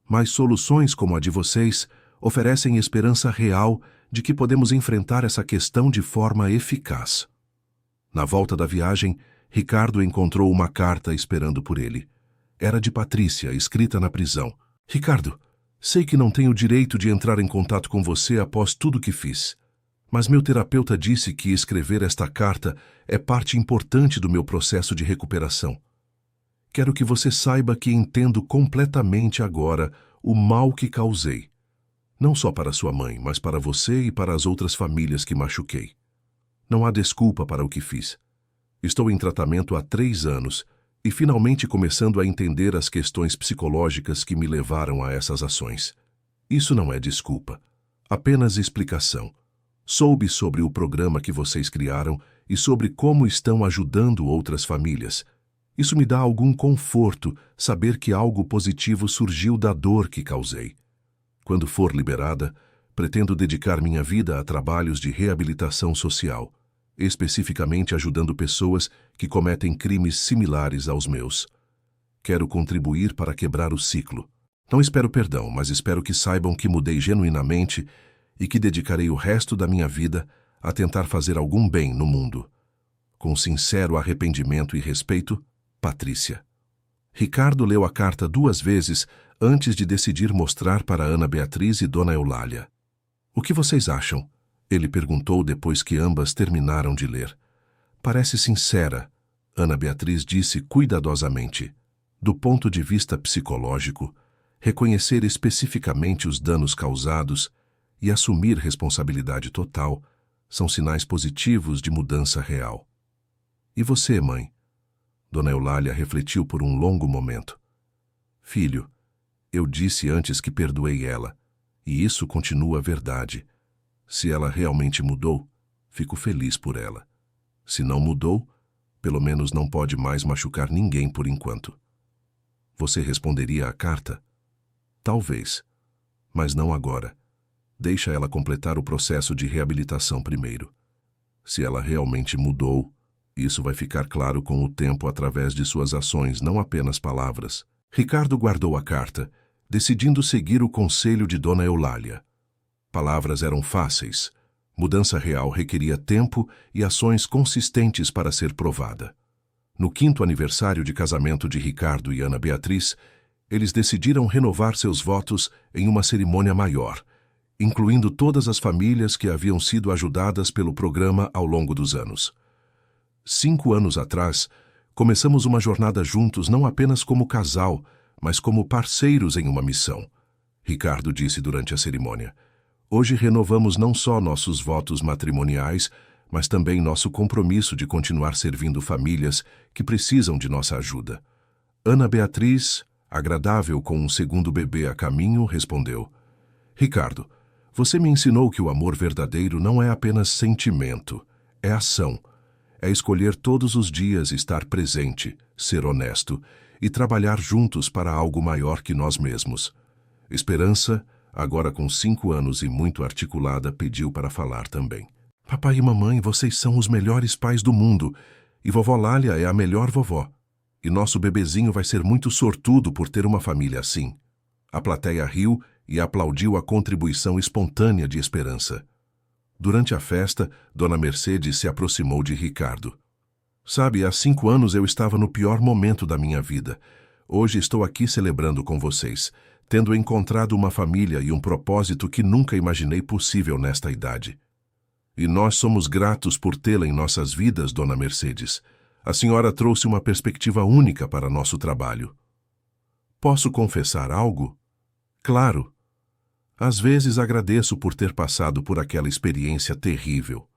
mas soluções como a de vocês oferecem esperança real de que podemos enfrentar essa questão de forma eficaz. Na volta da viagem, Ricardo encontrou uma carta esperando por ele. Era de Patrícia, escrita na prisão. Ricardo, sei que não tenho o direito de entrar em contato com você após tudo que fiz, mas meu terapeuta disse que escrever esta carta é parte importante do meu processo de recuperação. Quero que você saiba que entendo completamente agora o mal que causei. Não só para sua mãe, mas para você e para as outras famílias que machuquei. Não há desculpa para o que fiz. Estou em tratamento há 3 anos e finalmente começando a entender as questões psicológicas que me levaram a essas ações. Isso não é desculpa, apenas explicação. Soube sobre o programa que vocês criaram e sobre como estão ajudando outras famílias. Isso me dá algum conforto saber que algo positivo surgiu da dor que causei. Quando for liberada, pretendo dedicar minha vida a trabalhos de reabilitação social, especificamente ajudando pessoas que cometem crimes similares aos meus. Quero contribuir para quebrar o ciclo. Não espero perdão, mas espero que saibam que mudei genuinamente e que dedicarei o resto da minha vida a tentar fazer algum bem no mundo. Com sincero arrependimento e respeito, Patrícia. Ricardo leu a carta 2 vezes antes de decidir mostrar para Ana Beatriz e Dona Eulália. O que vocês acham? Ele perguntou depois que ambas terminaram de ler. Parece sincera, Ana Beatriz disse cuidadosamente. Do ponto de vista psicológico, reconhecer especificamente os danos causados e assumir responsabilidade total são sinais positivos de mudança real. E você, mãe? Dona Eulália refletiu por um longo momento. Filho, eu disse antes que perdoei ela, e isso continua verdade. Se ela realmente mudou, fico feliz por ela. Se não mudou, pelo menos não pode mais machucar ninguém por enquanto. Você responderia à carta? Talvez, mas não agora. Deixa ela completar o processo de reabilitação primeiro. Se ela realmente mudou, isso vai ficar claro com o tempo através de suas ações, não apenas palavras. Ricardo guardou a carta, decidindo seguir o conselho de Dona Eulália. Palavras eram fáceis. Mudança real requeria tempo e ações consistentes para ser provada. No 5º aniversário de casamento de Ricardo e Ana Beatriz, eles decidiram renovar seus votos em uma cerimônia maior, incluindo todas as famílias que haviam sido ajudadas pelo programa ao longo dos anos. 5 anos atrás, começamos uma jornada juntos não apenas como casal, mas como parceiros em uma missão, Ricardo disse durante a cerimônia. Hoje renovamos não só nossos votos matrimoniais, mas também nosso compromisso de continuar servindo famílias que precisam de nossa ajuda. Ana Beatriz, agradável com um segundo bebê a caminho, respondeu: Ricardo, você me ensinou que o amor verdadeiro não é apenas sentimento, é ação. É escolher todos os dias estar presente, ser honesto e trabalhar juntos para algo maior que nós mesmos. Esperança, agora com 5 anos e muito articulada, pediu para falar também. Papai e mamãe, vocês são os melhores pais do mundo, e vovó Lália é a melhor vovó. E nosso bebezinho vai ser muito sortudo por ter uma família assim. A plateia riu e aplaudiu a contribuição espontânea de Esperança. Durante a festa, Dona Mercedes se aproximou de Ricardo. Sabe, há 5 anos eu estava no pior momento da minha vida. Hoje estou aqui celebrando com vocês, tendo encontrado uma família e um propósito que nunca imaginei possível nesta idade. E nós somos gratos por tê-la em nossas vidas, Dona Mercedes. A senhora trouxe uma perspectiva única para nosso trabalho. Posso confessar algo? Claro. Às vezes agradeço por ter passado por aquela experiência terrível,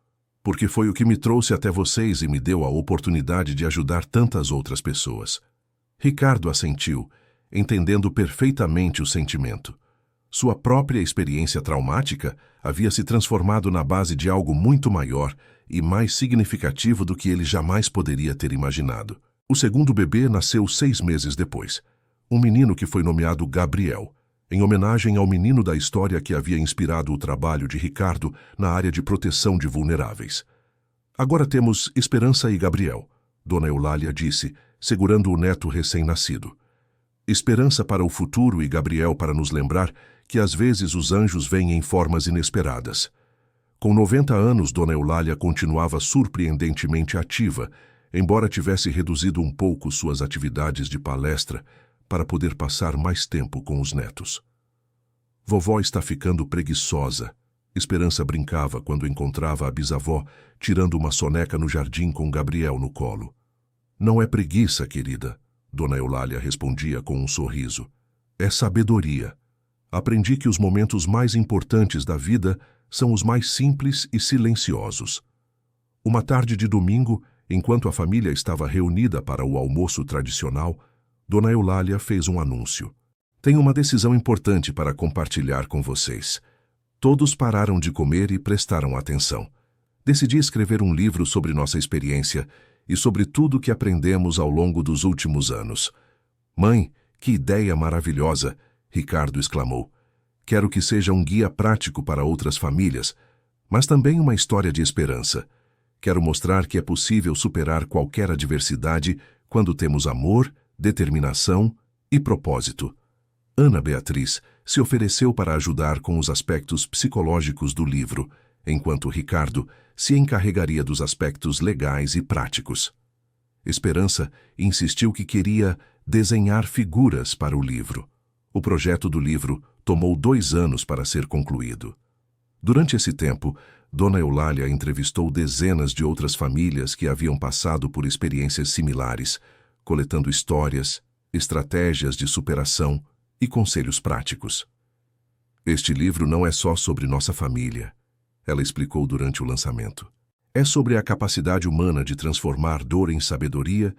porque foi o que me trouxe até vocês e me deu a oportunidade de ajudar tantas outras pessoas. Ricardo assentiu, entendendo perfeitamente o sentimento. Sua própria experiência traumática havia se transformado na base de algo muito maior e mais significativo do que ele jamais poderia ter imaginado. O segundo bebê nasceu 6 meses depois, um menino que foi nomeado Gabriel, em homenagem ao menino da história que havia inspirado o trabalho de Ricardo na área de proteção de vulneráveis. Agora temos Esperança e Gabriel, Dona Eulália disse, segurando o neto recém-nascido. Esperança para o futuro e Gabriel para nos lembrar que às vezes os anjos vêm em formas inesperadas. Com 90 anos, Dona Eulália continuava surpreendentemente ativa, embora tivesse reduzido um pouco suas atividades de palestra para poder passar mais tempo com os netos. Vovó está ficando preguiçosa. Esperança brincava quando encontrava a bisavó tirando uma soneca no jardim com Gabriel no colo. Não é preguiça, querida, Dona Eulália respondia com um sorriso. É sabedoria. Aprendi que os momentos mais importantes da vida são os mais simples e silenciosos. Uma tarde de domingo, enquanto a família estava reunida para o almoço tradicional, Dona Eulália fez um anúncio. Tenho uma decisão importante para compartilhar com vocês. Todos pararam de comer e prestaram atenção. Decidi escrever um livro sobre nossa experiência e sobre tudo o que aprendemos ao longo dos últimos anos. Mãe, que ideia maravilhosa! Ricardo exclamou. Quero que seja um guia prático para outras famílias, mas também uma história de esperança. Quero mostrar que é possível superar qualquer adversidade quando temos amor, determinação e propósito. Ana Beatriz se ofereceu para ajudar com os aspectos psicológicos do livro, enquanto Ricardo se encarregaria dos aspectos legais e práticos. Esperança insistiu que queria desenhar figuras para o livro. O projeto do livro tomou 2 anos para ser concluído. Durante esse tempo, Dona Eulália entrevistou dezenas de outras famílias que haviam passado por experiências similares, coletando histórias, estratégias de superação e conselhos práticos. Este livro não é só sobre nossa família, ela explicou durante o lançamento. É sobre a capacidade humana de transformar dor em sabedoria,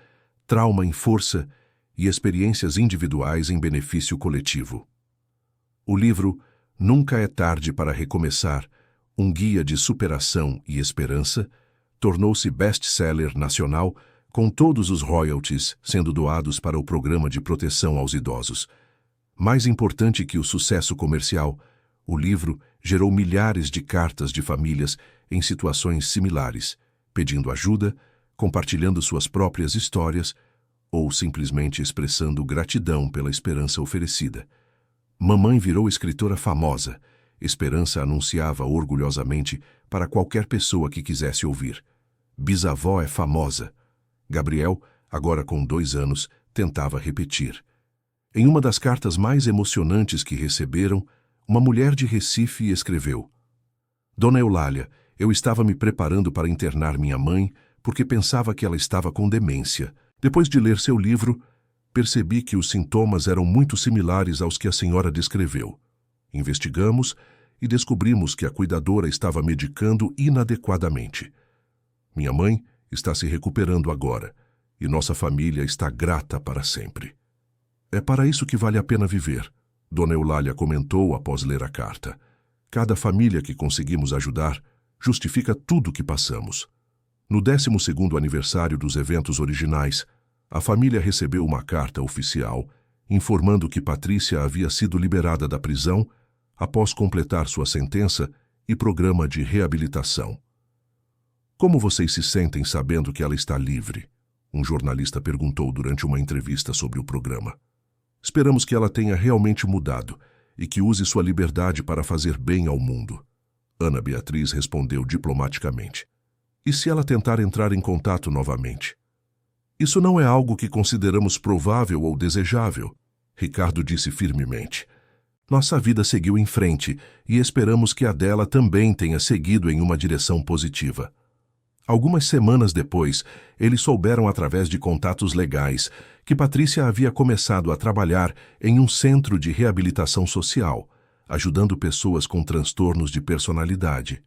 trauma em força e experiências individuais em benefício coletivo. O livro Nunca é Tarde para Recomeçar, um guia de superação e esperança, tornou-se best-seller nacional, com todos os royalties sendo doados para o Programa de Proteção aos Idosos. Mais importante que o sucesso comercial, o livro gerou milhares de cartas de famílias em situações similares, pedindo ajuda, compartilhando suas próprias histórias ou simplesmente expressando gratidão pela esperança oferecida. Mamãe virou escritora famosa. Esperança anunciava orgulhosamente para qualquer pessoa que quisesse ouvir. Bisavó é famosa. Gabriel agora com 2 anos, tentava repetir. Em uma das cartas mais emocionantes que receberam, uma mulher de Recife escreveu: Dona Eulália, eu estava me preparando para internar minha mãe porque pensava que ela estava com demência. Depois de ler seu livro, percebi que os sintomas eram muito similares aos que a senhora descreveu. Investigamos e descobrimos que a cuidadora estava medicando inadequadamente. Minha mãe está se recuperando agora e nossa família está grata para sempre. É para isso que vale a pena viver, Dona Eulália comentou após ler a carta. Cada família que conseguimos ajudar justifica tudo o que passamos. No 12º aniversário dos eventos originais, a família recebeu uma carta oficial informando que Patrícia havia sido liberada da prisão após completar sua sentença e programa de reabilitação. Como vocês se sentem sabendo que ela está livre? Um jornalista perguntou durante uma entrevista sobre o programa. Esperamos que ela tenha realmente mudado e que use sua liberdade para fazer bem ao mundo. Ana Beatriz respondeu diplomaticamente. E se ela tentar entrar em contato novamente? Isso não é algo que consideramos provável ou desejável, Ricardo disse firmemente. Nossa vida seguiu em frente e esperamos que a dela também tenha seguido em uma direção positiva. Algumas semanas depois, eles souberam através de contatos legais que Patrícia havia começado a trabalhar em um centro de reabilitação social, ajudando pessoas com transtornos de personalidade.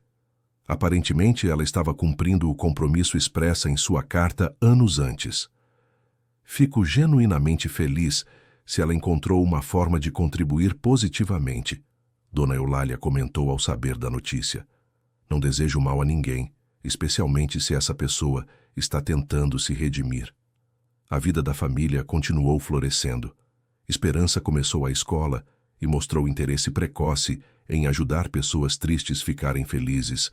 Aparentemente, ela estava cumprindo o compromisso expresso em sua carta anos antes. Fico genuinamente feliz se ela encontrou uma forma de contribuir positivamente, Dona Eulália comentou ao saber da notícia. Não desejo mal a ninguém, especialmente se essa pessoa está tentando se redimir. A vida da família continuou florescendo. Esperança começou a escola e mostrou interesse precoce em ajudar pessoas tristes ficarem felizes,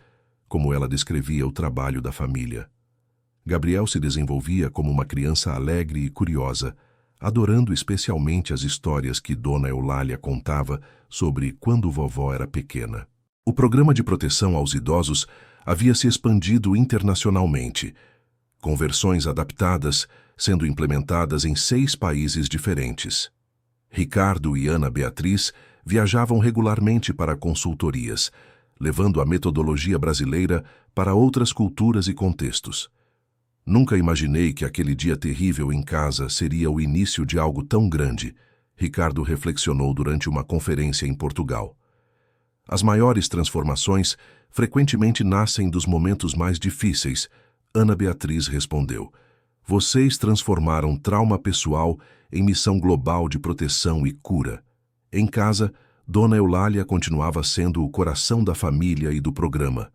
como ela descrevia o trabalho da família. Gabriel se desenvolvia como uma criança alegre e curiosa, adorando especialmente as histórias que Dona Eulália contava sobre quando vovó era pequena. O programa de proteção aos idosos havia se expandido internacionalmente, com versões adaptadas sendo implementadas em 6 países diferentes. Ricardo e Ana Beatriz viajavam regularmente para consultorias, levando a metodologia brasileira para outras culturas e contextos. Nunca imaginei que aquele dia terrível em casa seria o início de algo tão grande, Ricardo reflexionou durante uma conferência em Portugal. As maiores transformações frequentemente nascem dos momentos mais difíceis, Ana Beatriz respondeu. Vocês transformaram trauma pessoal em missão global de proteção e cura. Em casa, Dona Eulália continuava sendo o coração da família e do programa.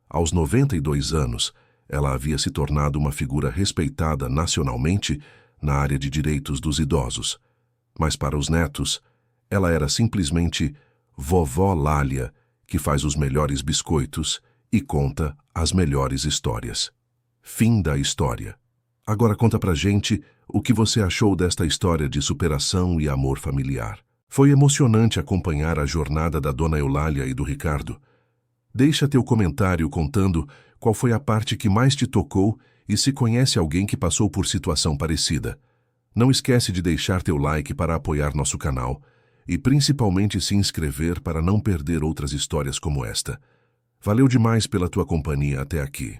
Aos 92 anos, ela havia se tornado uma figura respeitada nacionalmente na área de direitos dos idosos. Mas para os netos, ela era simplesmente Vovó Lália, que faz os melhores biscoitos e conta as melhores histórias. Fim da história. Agora conta pra gente o que você achou desta história de superação e amor familiar. Foi emocionante acompanhar a jornada da Dona Eulália e do Ricardo. Deixa teu comentário contando qual foi a parte que mais te tocou e se conhece alguém que passou por situação parecida. Não esquece de deixar teu like para apoiar nosso canal e principalmente se inscrever para não perder outras histórias como esta. Valeu demais pela tua companhia até aqui.